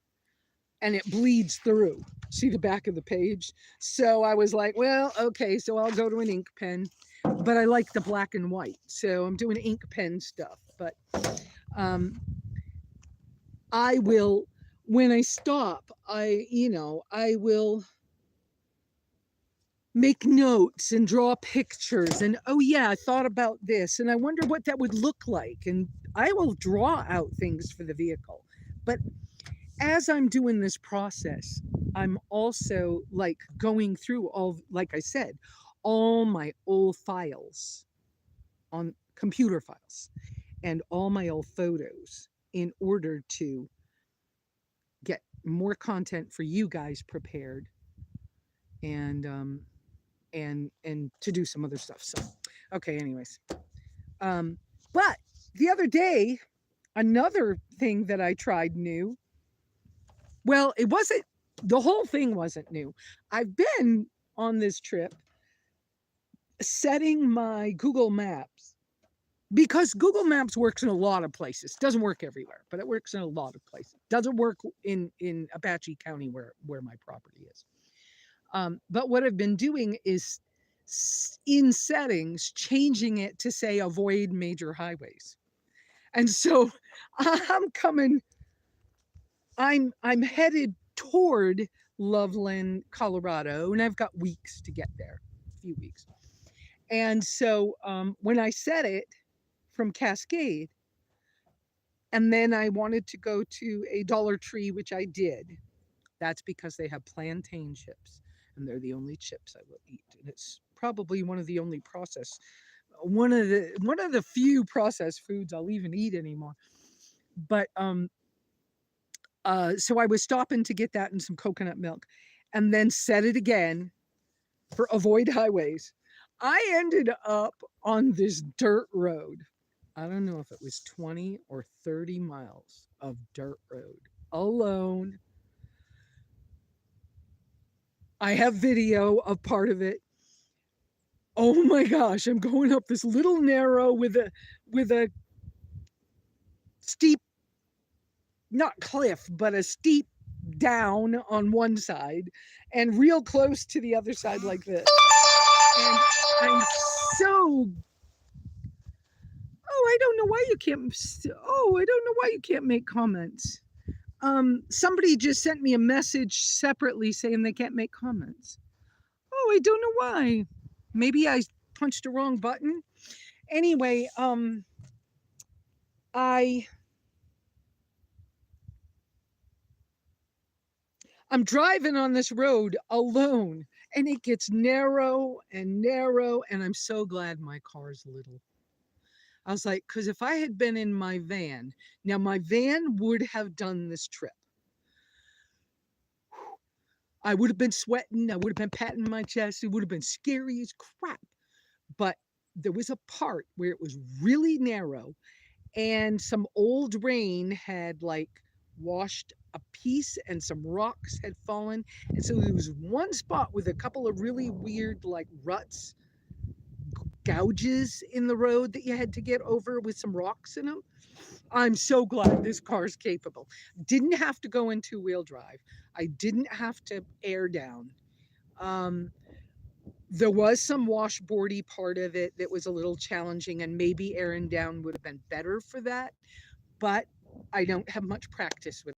and it bleeds through. See the back of the page? So I was like, well, okay, so I'll go to an ink pen. But I like the black and white, so I'm doing ink pen stuff. But I will, when I stop, I will make notes and draw pictures, and oh yeah, I thought about this, and I wonder what that would look like, and I will draw out things for the vehicle. But as I'm doing this process, I'm also like going through like I said, all my old files on computer files and all my old photos in order to get more content for you guys prepared, and to do some other stuff. So, okay, anyways. But the other day, another thing that I tried new, well, it wasn't, the whole thing wasn't new. I've been on this trip setting my Google Maps, because Google Maps works in a lot of places. Doesn't work everywhere, but it works in a lot of places. Doesn't work in Apache County where my property is. But what I've been doing is in settings, changing it to say avoid major highways. And so I'm headed toward Loveland, Colorado, and I've got weeks to get there, a few weeks. And so when I set it from Cascade, and then I wanted to go to a Dollar Tree, which I did. That's because they have plantain chips, and they're the only chips I will eat. And it's probably one of the few processed foods I'll even eat anymore. But so I was stopping to get that and some coconut milk, and then set it again. for avoid highways. I ended up on this dirt road. I don't know if it was 20 or 30 miles of dirt road alone. I have video of part of it. Oh my gosh, I'm going up this little narrow with a steep, not cliff, but a steep down on one side and real close to the other side like this. And I'm so, I don't know why you can't, I don't know why you can't make comments. Somebody just sent me a message separately saying they can't make comments. Oh, I don't know why. Maybe I punched a wrong button. Anyway, I'm driving on this road alone and it gets narrow and narrow, and I'm so glad my car's little. I was like, because if I had been in my van, now my van would have done this trip. I would have been sweating. I would have been patting my chest. It would have been scary as crap. But there was a part where it was really narrow and some old rain had like washed a piece and some rocks had fallen. And so there was one spot with a couple of really weird like ruts, gouges in the road that you had to get over with some rocks in them. I'm so glad this car's capable. Didn't have to go in two-wheel drive. I didn't have to air down. There was some washboardy part of it that was a little challenging, and maybe airing down would have been better for that. But I don't have much practice with it.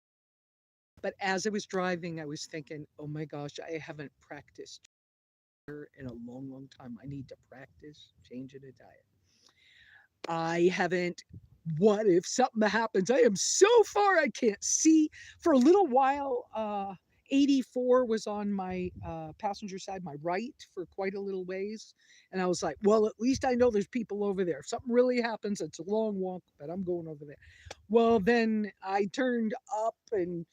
But as I was driving, I was thinking, oh my gosh, I haven't practiced in a long, long time. I need to practice changing a diet. I haven't. What if something happens? I am so far I can't see. For a little while, 84 was on my passenger side, my right, for quite a little ways. And I was like, well, at least I know there's people over there. If something really happens, it's a long walk, but I'm going over there. Well, then I turned up and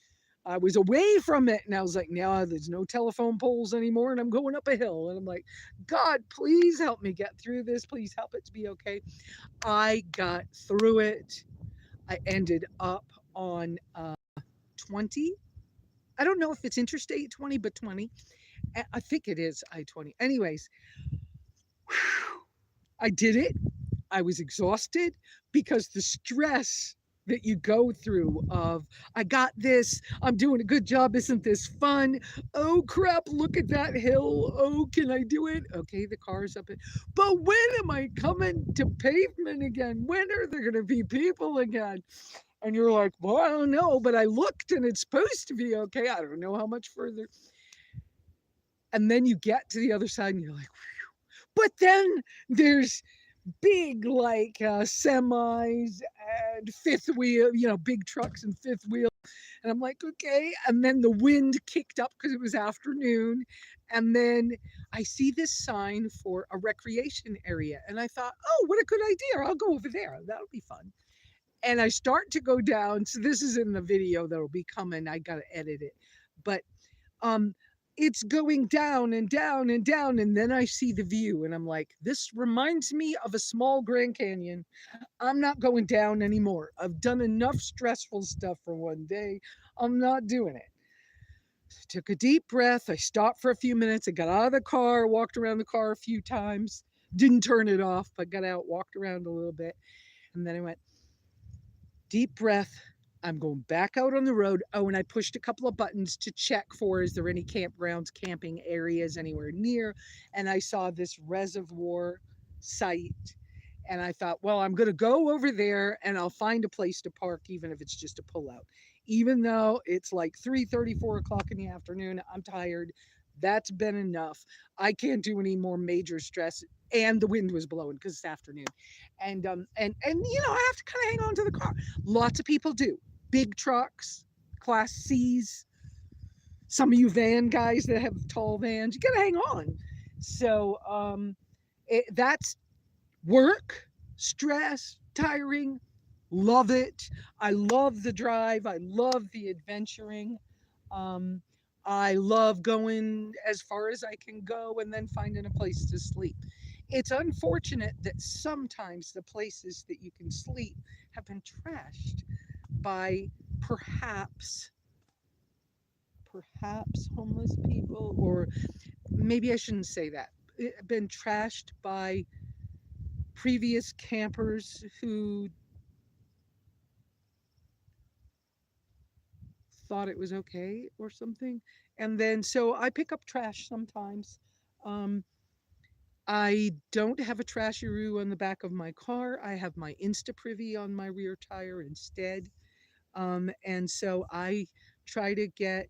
I was away from it, and I was like, now there's no telephone poles anymore, and I'm going up a hill. And I'm like, God, please help me get through this. Please help it to be okay. I got through it. I ended up on 20. I don't know if it's Interstate 20, but 20. I think it is I-20. Anyways, I did it. I was exhausted because the stress that you go through of, I got this, I'm doing a good job, isn't this fun? Oh crap, look at that hill. Oh, can I do it? Okay, the car's up. But when am I coming to pavement again? When are there going to be people again? And you're like, well, I don't know, but I looked and it's supposed to be okay. I don't know how much further. And then you get to the other side and you're like, whew. But then there's big like semis and fifth wheel, big trucks and fifth wheel. And I'm like, okay. And then the wind kicked up because it was afternoon. And then I see this sign for a recreation area. And I thought, oh, what a good idea. I'll go over there. That'll be fun. And I start to go down. So this is in the video that'll be coming. I got to edit it. But it's going down and down and down. And then I see the view and I'm like, this reminds me of a small Grand Canyon. I'm not going down anymore. I've done enough stressful stuff for one day. I'm not doing it. I took a deep breath. I stopped for a few minutes. I got out of the car, walked around the car a few times, didn't turn it off, but got out, walked around a little bit. And then I went, deep breath. I'm going back out on the road. Oh, and I pushed a couple of buttons to check for, is there any campgrounds, camping areas anywhere near? And I saw this reservoir site. And I thought, well, I'm going to go over there and I'll find a place to park, even if it's just a pullout. Even though it's like 3:30, 4 o'clock in the afternoon, I'm tired. That's been enough. I can't do any more major stress. And the wind was blowing because it's afternoon. And I have to kind of hang on to the car. Lots of people do. Big trucks, Class C's, some of you van guys that have tall vans, you got to hang on. So that's work, stress, tiring, love it. I love the drive. I love the adventuring. I love going as far as I can go and then finding a place to sleep. It's unfortunate that sometimes the places that you can sleep have been trashed by perhaps homeless people, or maybe I shouldn't say that. Been trashed by previous campers who thought it was okay or something. And then so I pick up trash sometimes. Um, I don't have a trashy-roo on the back of my car. I have my Insta Privy on my rear tire instead. And so I try to get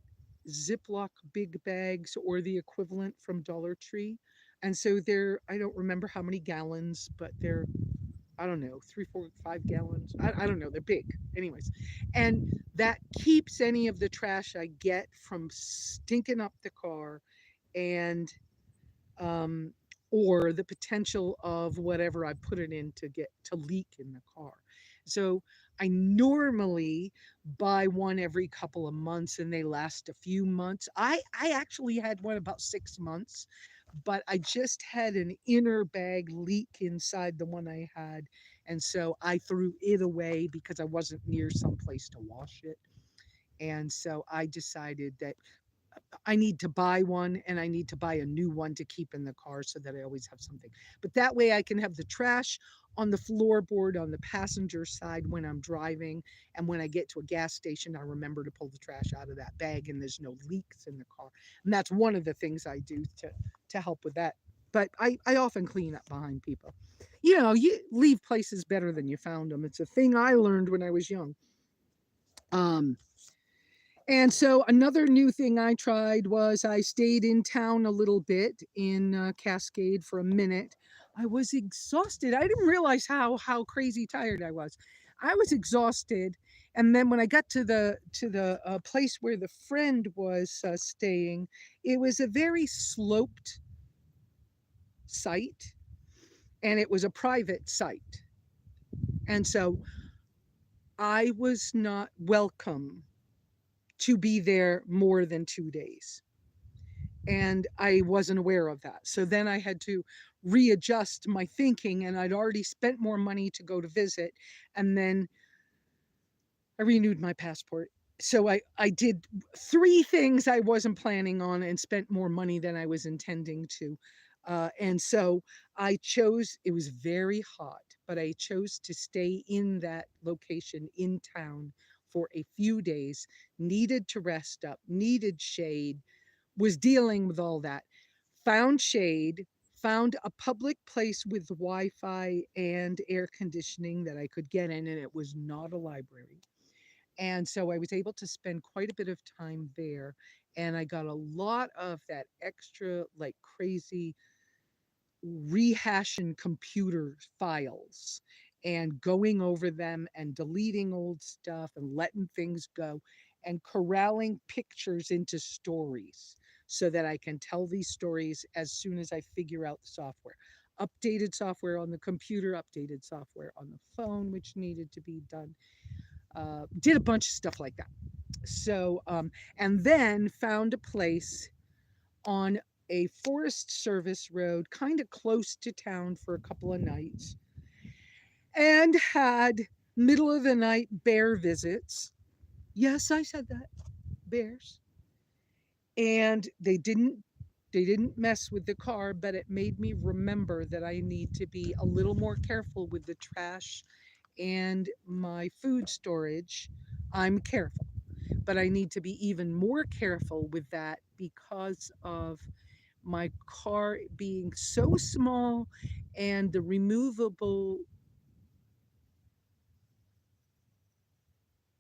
Ziploc big bags or the equivalent from Dollar Tree. And so they're, I don't remember how many gallons, but they're, I don't know, 3, 4, 5 gallons. I don't know. They're big. Anyways. And that keeps any of the trash I get from stinking up the car and um, or the potential of whatever I put it in to get to leak in the car. So I normally buy one every couple of months and they last a few months. I actually had one about 6 months, but I just had an inner bag leak inside the one I had. And so I threw it away because I wasn't near some place to wash it. And so I decided that I need to buy one and I need to buy a new one to keep in the car so that I always have something. But that way I can have the trash on the floorboard on the passenger side when I'm driving. And when I get to a gas station, I remember to pull the trash out of that bag and there's no leaks in the car. And that's one of the things I do to help with that. But I often clean up behind people. You know, you leave places better than you found them. It's a thing I learned when I was young. Um, and so another new thing I tried was I stayed in town a little bit in Cascade for a minute. I was exhausted. I didn't realize how crazy tired I was. I was exhausted, and then when I got to the place where the friend was staying, it was a very sloped site, and it was a private site, and so I was not welcome to be there more than 2 days. And I wasn't aware of that. So then I had to readjust my thinking, and I'd already spent more money to go to visit. And then I renewed my passport. So I did three things I wasn't planning on and spent more money than I was intending to. And so I chose, it was very hot, but I chose to stay in that location in town for a few days, needed to rest up, needed shade, was dealing with all that, found shade, found a public place with Wi-Fi and air conditioning that I could get in, and it was not a library. And so I was able to spend quite a bit of time there, and I got a lot of that extra, like crazy rehashing computer files and going over them and deleting old stuff and letting things go and corralling pictures into stories so that I can tell these stories as soon as I figure out the software. Updated software on the computer, updated software on the phone, which needed to be done. Did a bunch of stuff like that. So, and then found a place on a Forest Service road, kind of close to town for a couple of nights, and had middle of the night bear visits. Yes, I said that. Bears. And they didn't mess with the car, but it made me remember that I need to be a little more careful with the trash and my food storage. I'm careful, but I need to be even more careful with that because of my car being so small and the removable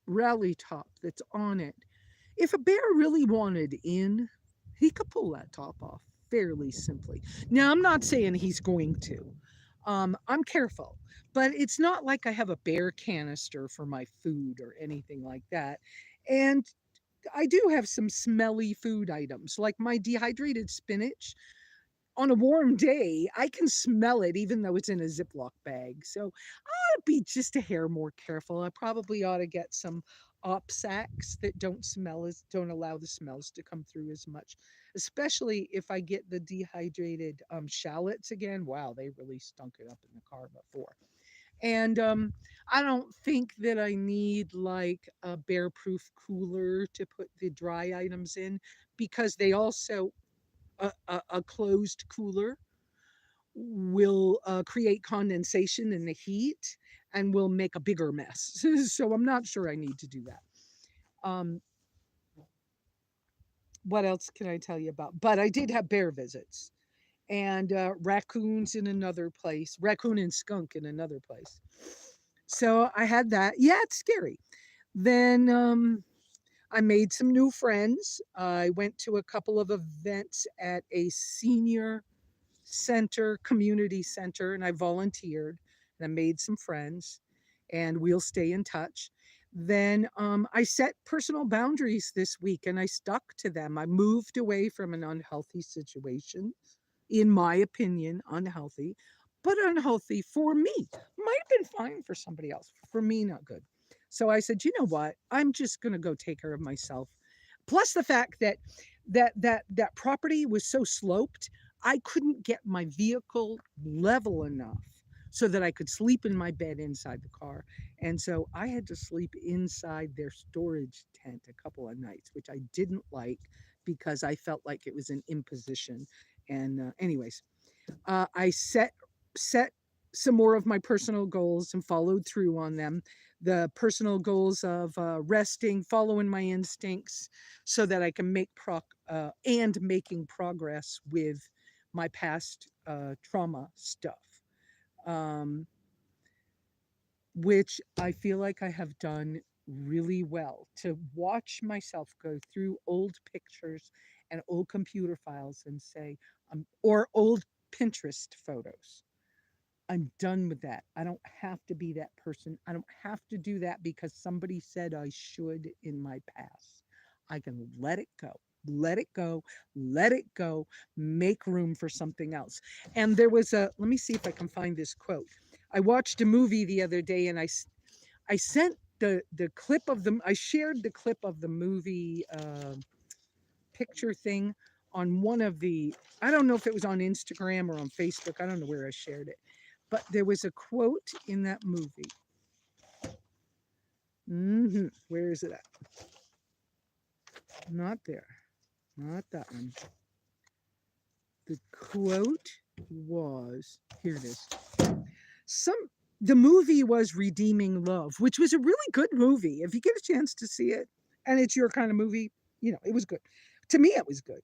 rally top that's on it. If a bear really wanted in, he could pull that top off fairly simply. Now, I'm not saying he's going to. I'm careful, but it's not like I have a bear canister for my food or anything like that. And I do have some smelly food items, like my dehydrated spinach. On a warm day, I can smell it even though it's in a Ziploc bag. So I ought to be just a hair more careful. I probably ought to get some op sacks that don't allow the smells to come through as much, especially if I get the dehydrated shallots again. Wow, they really stunk it up in the car before. And I don't think that I need like a bear proof cooler to put the dry items in, because they also, a closed cooler will create condensation in the heat and will make a bigger mess. So I'm not sure I need to do that. Um, what else can I tell you about? But I did have bear visits, and raccoons in another place, raccoon and skunk in another place. So I had that. Yeah, it's scary. Then I made some new friends. I went to a couple of events at a senior center, community center, and I volunteered and I made some friends, and we'll stay in touch. Then I set personal boundaries this week and I stuck to them. I moved away from an unhealthy situation, in my opinion, unhealthy, but unhealthy for me. Might have been fine for somebody else. For me, not good. So I said, you know what? I'm just going to go take care of myself. Plus the fact that that property was so sloped, I couldn't get my vehicle level enough so that I could sleep in my bed inside the car. And so I had to sleep inside their storage tent a couple of nights, which I didn't like because I felt like it was an imposition. And anyways, I set some more of my personal goals and followed through on them. The personal goals of resting, following my instincts, so that I can and making progress with my past trauma stuff, um, which I feel like I have done really well. To watch myself go through old pictures and old computer files and say, or old Pinterest photos, I'm done with that. I don't have to be that person. I don't have to do that because somebody said I should in my past. I can let it go. Let it go. Let it go. Make room for something else. And there was let me see if I can find this quote. I watched a movie the other day and I sent the clip of I shared the clip of the movie picture thing on one of the, I don't know if it was on Instagram or on Facebook. I don't know where I shared it. But there was a quote in that movie. Where is it at? Not there. Not that one. The quote was, here it is. Some The movie was Redeeming Love, which was a really good movie. If you get a chance to see it and it's your kind of movie, it was good. To me, it was good.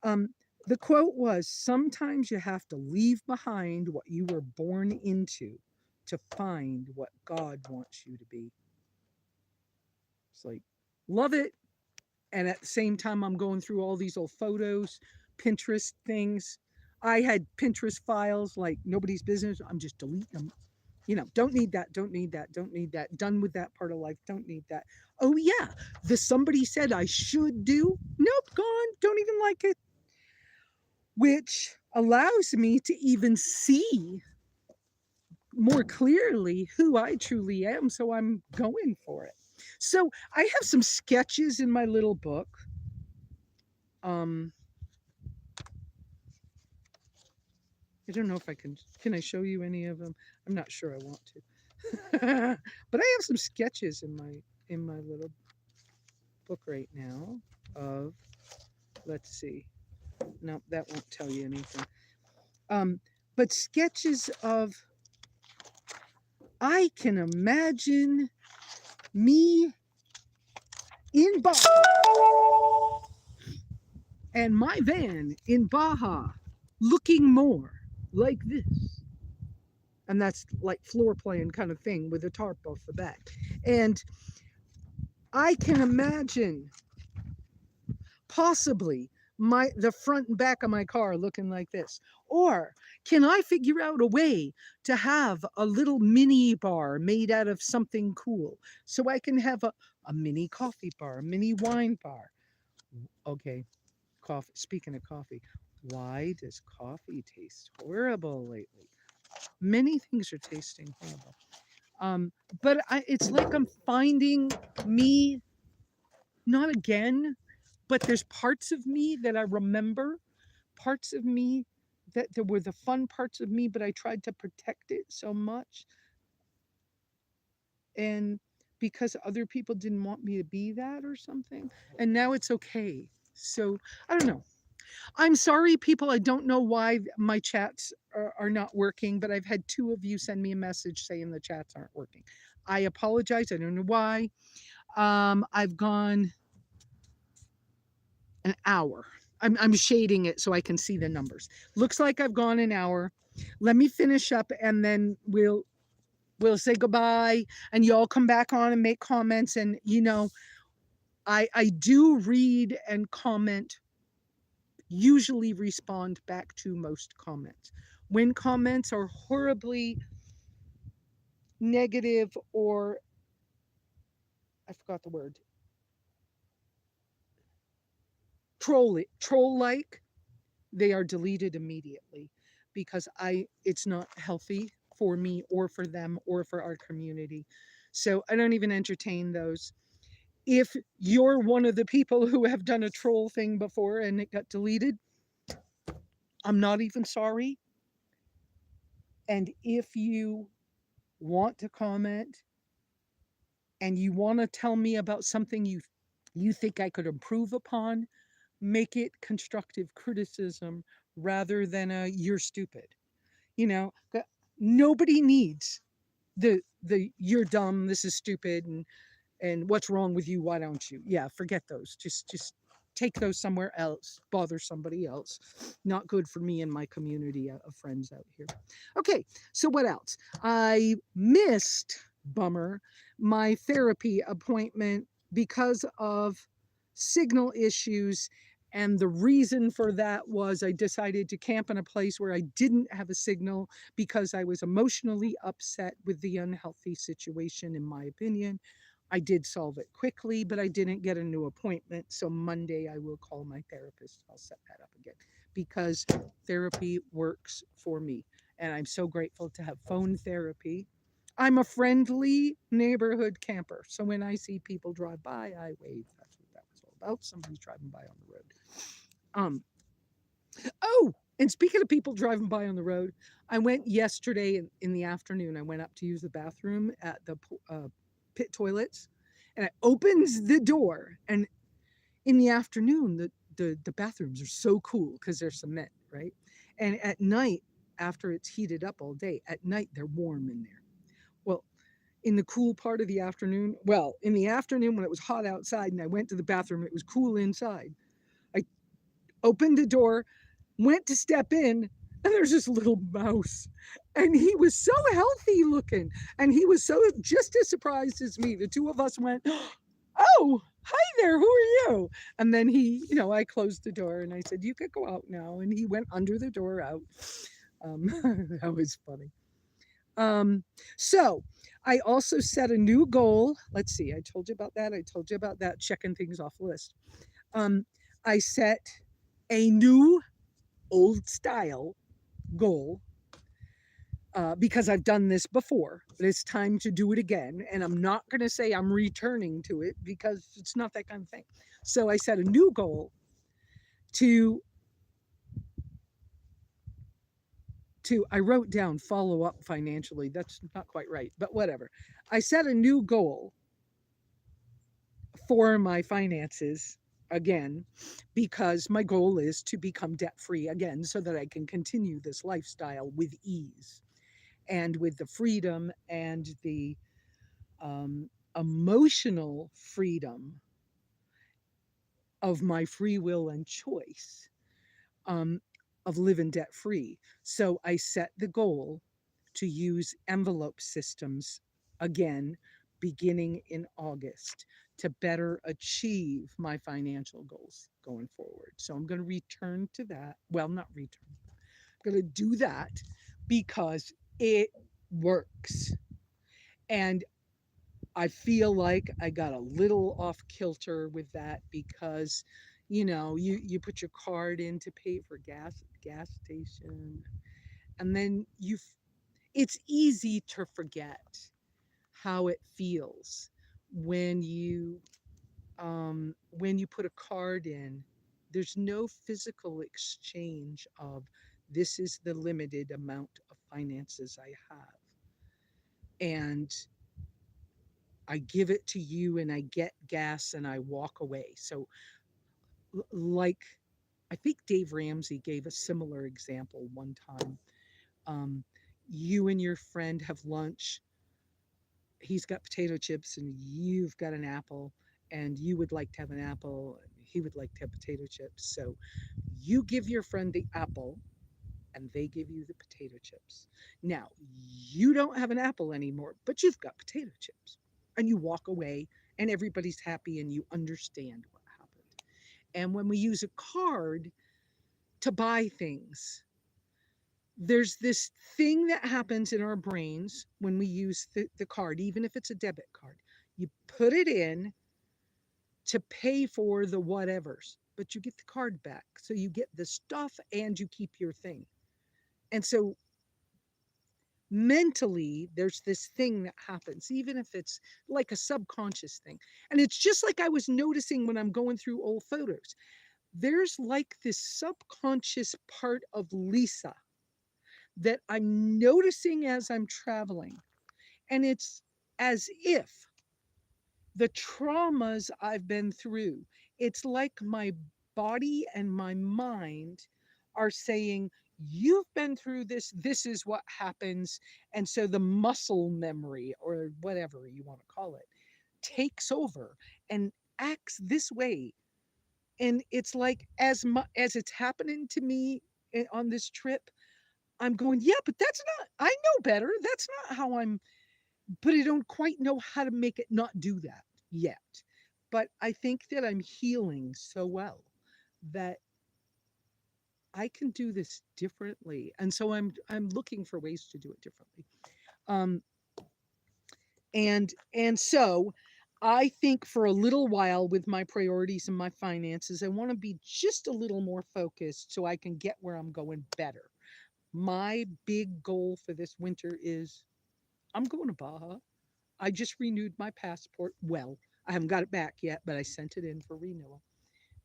Um, the quote was, sometimes you have to leave behind what you were born into to find what God wants you to be. It's like, love it. And at the same time, I'm going through all these old photos, Pinterest things. I had Pinterest files like nobody's business. I'm just deleting them. Don't need that, don't need that, don't need that. Done with that part of life, don't need that. Oh, yeah, the somebody said I should do. Nope, gone, don't even like it. Which allows me to even see more clearly who I truly am. So I'm going for it. So I have some sketches in my little book. I don't know if can I show you any of them? I'm not sure I want to. But I have some sketches in my little book right now of, let's see. No, that won't tell you anything. But sketches of, I can imagine me in Baja and my van in Baja looking more like this. And that's like floor plan kind of thing with a tarp off the back. And I can imagine possibly the front and back of my car looking like this. Or can I figure out a way to have a little mini bar made out of something cool so I can have a mini coffee bar, a mini wine bar? Okay, coffee. Speaking of coffee, why does coffee taste horrible lately? Many things are tasting horrible. Um, but it's like I'm finding me, not again, but there's parts of me that I remember, parts of me that there were the fun parts of me, but I tried to protect it so much. And because other people didn't want me to be that or something. And now it's okay. So I don't know. I'm sorry, people. I don't know why my chats are not working, but I've had two of you send me a message saying the chats aren't working. I apologize. I don't know why. I've gone an hour. I'm shading it so I can see the numbers. Looks like I've gone an hour. Let me finish up and then we'll say goodbye and y'all come back on and make comments. And I do read and comment, usually respond back to most comments. When comments are horribly negative or I forgot the word, troll like, they are deleted immediately because it's not healthy for me or for them or for our community. So I don't even entertain those. If you're one of the people who have done a troll thing before and it got deleted, I'm not even sorry. And if you want to comment and you want to tell me about something you think I could improve upon, make it constructive criticism rather than a you're stupid. You know, nobody needs the you're dumb, this is stupid, and what's wrong with you, why don't you? Yeah, forget those. Just take those somewhere else, bother somebody else. Not good for me and my community of friends out here. Okay, so what else? I missed, bummer, my therapy appointment because of signal issues. And the reason for that was I decided to camp in a place where I didn't have a signal because I was emotionally upset with the unhealthy situation, in my opinion. I did solve it quickly, but I didn't get a new appointment. So Monday I will call my therapist. I'll set that up again because therapy works for me. And I'm so grateful to have phone therapy. I'm a friendly neighborhood camper. So when I see people drive by, I wave. That's what that was all about. Somebody's driving by on the road. Um, oh, and speaking of people driving by on the road, I went yesterday in the afternoon. I went up to use the bathroom at the pit toilets, and I opened the door. And in the afternoon, the bathrooms are so cool because they're cement, right? And at night, after it's heated up all day, at night they're warm in there. Well, in the cool part of the afternoon, well, in the afternoon when it was hot outside and I went to the bathroom, it was cool inside. I opened the door, went to step in, and there's this little mouse. And he was so healthy looking. And he was so just as surprised as me. The two of us went, oh, hi there, who are you? And then I closed the door and I said, you could go out now. And he went under the door out. That was funny. So I also set a new goal. Let's see, I told you about that. I told you about that, checking things off the list. Um, I set a new old style goal because I've done this before, but it's time to do it again. And I'm not going to say I'm returning to it because it's not that kind of thing. So I set a new goal to I wrote down follow up financially. That's not quite right, but whatever. I set a new goal for my finances again because my goal is to become debt free again so that I can continue this lifestyle with ease and with the freedom and the um, emotional freedom of my free will and choice, um, of living debt free. So I set the goal to use envelope systems again beginning in August to better achieve my financial goals going forward. So I'm going to return to that. Well, not return. I'm going to do that because it works. And I feel like I got a little off kilter with that because you put your card in to pay for gas at the gas station, and then it's easy to forget. how it feels when you put a card in. There's no physical exchange of this is the limited amount of finances I have, and I give it to you and I get gas and I walk away. So like I think Dave Ramsey gave a similar example one time. um, you and your friend have lunch. He's got potato chips and you've got an apple, and you would like to have an apple and he would like to have potato chips. So you give your friend the apple and they give you the potato chips. Now, you don't have an apple anymore, but you've got potato chips. And you walk away and everybody's happy and you understand what happened. And when we use a card to buy things, there's this thing that happens in our brains when we use the card, even if it's a debit card. You put it in to pay for the whatevers, but you get the card back. So you get the stuff and you keep your thing. And so mentally, there's this thing that happens, even if it's like a subconscious thing. And it's just like I was noticing when I'm going through old photos. There's like this subconscious part of Lesa that I'm noticing as I'm traveling. And it's as if the traumas I've been through, it's like my body and my mind are saying, you've been through this, this is what happens. And so the muscle memory, or whatever you want to call it, takes over and acts this way. And it's like as it's happening to me on this trip, I'm going, yeah, but that's not, I know better. That's not how I'm, but I don't quite know how to make it not do that yet. But I think that I'm healing so well that I can do this differently. And so I'm looking for ways to do it differently. Um, and so I think for a little while with my priorities and my finances, I want to be just a little more focused so I can get where I'm going better. My big goal for this winter is I'm going to Baja. I just renewed my passport. Well, I haven't got it back yet, but I sent it in for renewal.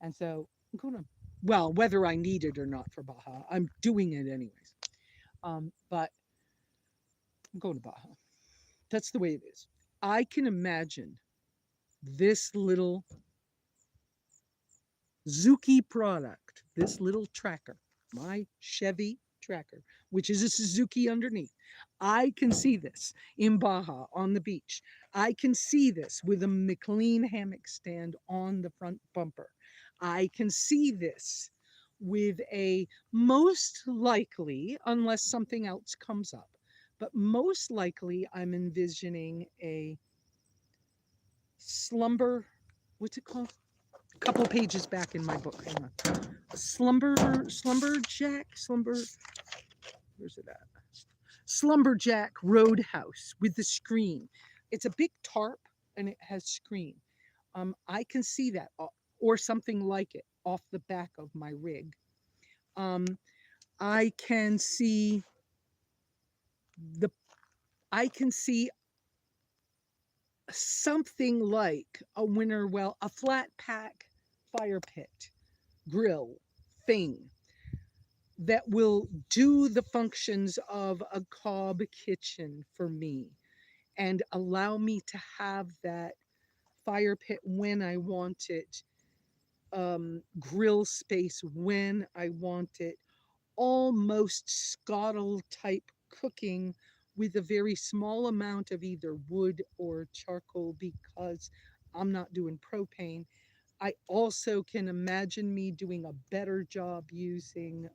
And so I'm going to, well, whether I need it or not for Baja, I'm doing it anyways. But I'm going to Baja. That's the way it is. I can imagine this little Zuki product, this little tracker, my Chevy tracker, which is a Suzuki underneath. I can see this in Baja on the beach. I can see this with a McLean hammock stand on the front bumper. I can see this with a most likely, unless something else comes up, but most likely I'm envisioning a slumber, what's it called? A couple pages back in my book. Hang on. Slumber, where's it at? Slumberjack Roadhouse with the screen. It's a big tarp and it has screen. I can see that, or something like it off the back of my rig. Um, I can see the, I can see something like a winter well, a flat pack fire pit grill thing that will do the functions of a cob kitchen for me and allow me to have that fire pit when I want it, grill space when I want it, almost scuttle type cooking with a very small amount of either wood or charcoal because I'm not doing propane. I also can imagine me doing a better job using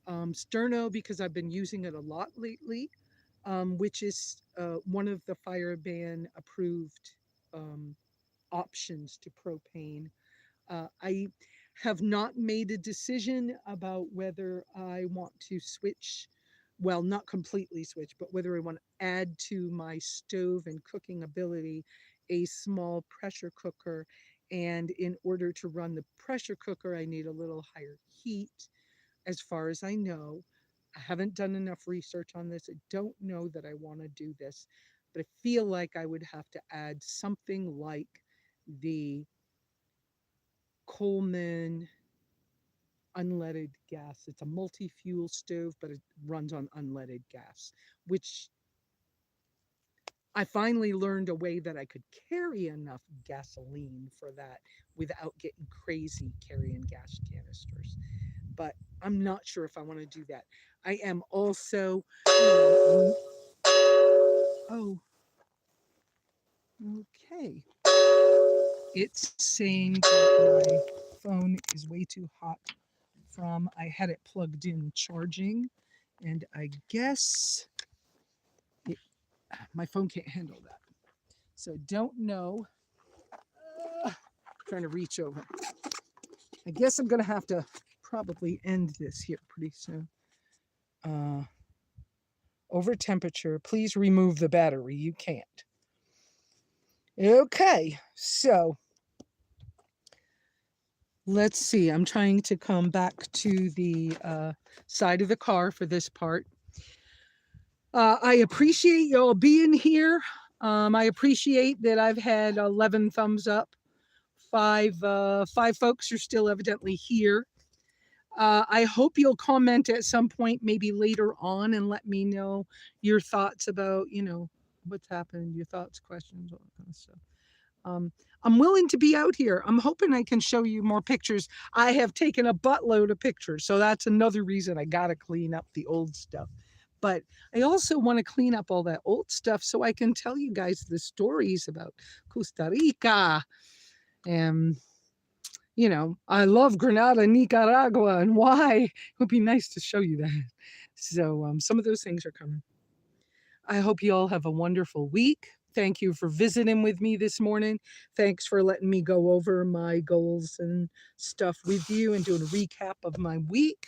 sterno because I've been using it a lot lately, which is one of the fire ban approved um, options to propane. I have not made a decision about whether I want to switch, well, not completely switch, but whether I want to add to my stove and cooking ability a small pressure cooker. And in order to run the pressure cooker, I need a little higher heat, as far as I know. I haven't done enough research on this. I don't know that I want to do this, but I feel like I would have to add something like the Coleman unleaded gas. It's a multi-fuel stove, but it runs on unleaded gas, which I finally learned a way that I could carry enough gasoline for that without getting crazy carrying gas canisters. But I'm not sure if I want to do that. I am also, oh, okay. It's saying that my phone is way too hot from, I had it plugged in charging, and I guess it, my phone can't handle that. So don't know. Trying to reach over. I guess I'm going to have to probably end this here pretty soon. Over temperature, please remove the battery. You can't. Okay, so let's see. I'm trying to come back to the side of the car for this part. I appreciate y'all being here. I appreciate that I've had 11 thumbs up. Five folks are still evidently here. I hope you'll comment at some point, maybe later on, and let me know your thoughts about, what's happened, your thoughts, questions, all that kind of stuff. I'm willing to be out here. I'm hoping I can show you more pictures. I have taken a buttload of pictures, so that's another reason I got to clean up the old stuff. But I also want to clean up all that old stuff so I can tell you guys the stories about Costa Rica and I love Grenada, Nicaragua, and why. It would be nice to show you that. So some of those things are coming. I hope you all have a wonderful week. Thank you for visiting with me this morning. Thanks for letting me go over my goals and stuff with you and doing a recap of my week.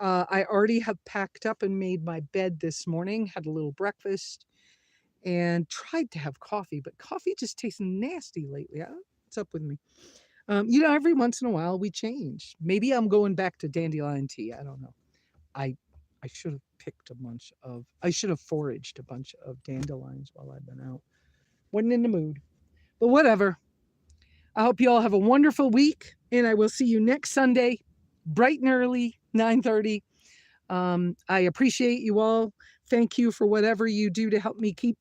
I already have packed up and made my bed this morning, had a little breakfast, and tried to have coffee, but coffee just tastes nasty lately. What's up with me? Every once in a while we change. Maybe I'm going back to dandelion tea. I don't know. I should have I should have foraged a bunch of dandelions while I've been out. Wasn't in the mood. But whatever. I hope you all have a wonderful week, and I will see you next Sunday, bright and early, 9:30. I appreciate you all. Thank you for whatever you do to help me keep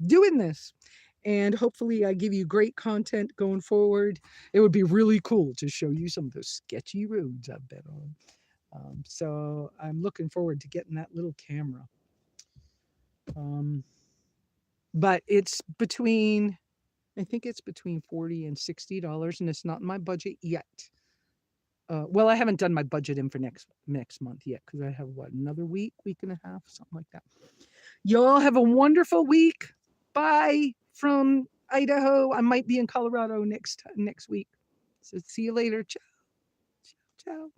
doing this. And hopefully I give you great content going forward. It would be really cool to show you some of those sketchy roads I've been on. So I'm looking forward to getting that little camera. But it's I think it's between $40 and $60, and it's not in my budget yet. Well, I haven't done my budget in for next month yet, because I have another week and a half, something like that. Y'all have a wonderful week. Bye from Idaho. I might be in Colorado next week. So see you later. Ciao. Ciao. Ciao.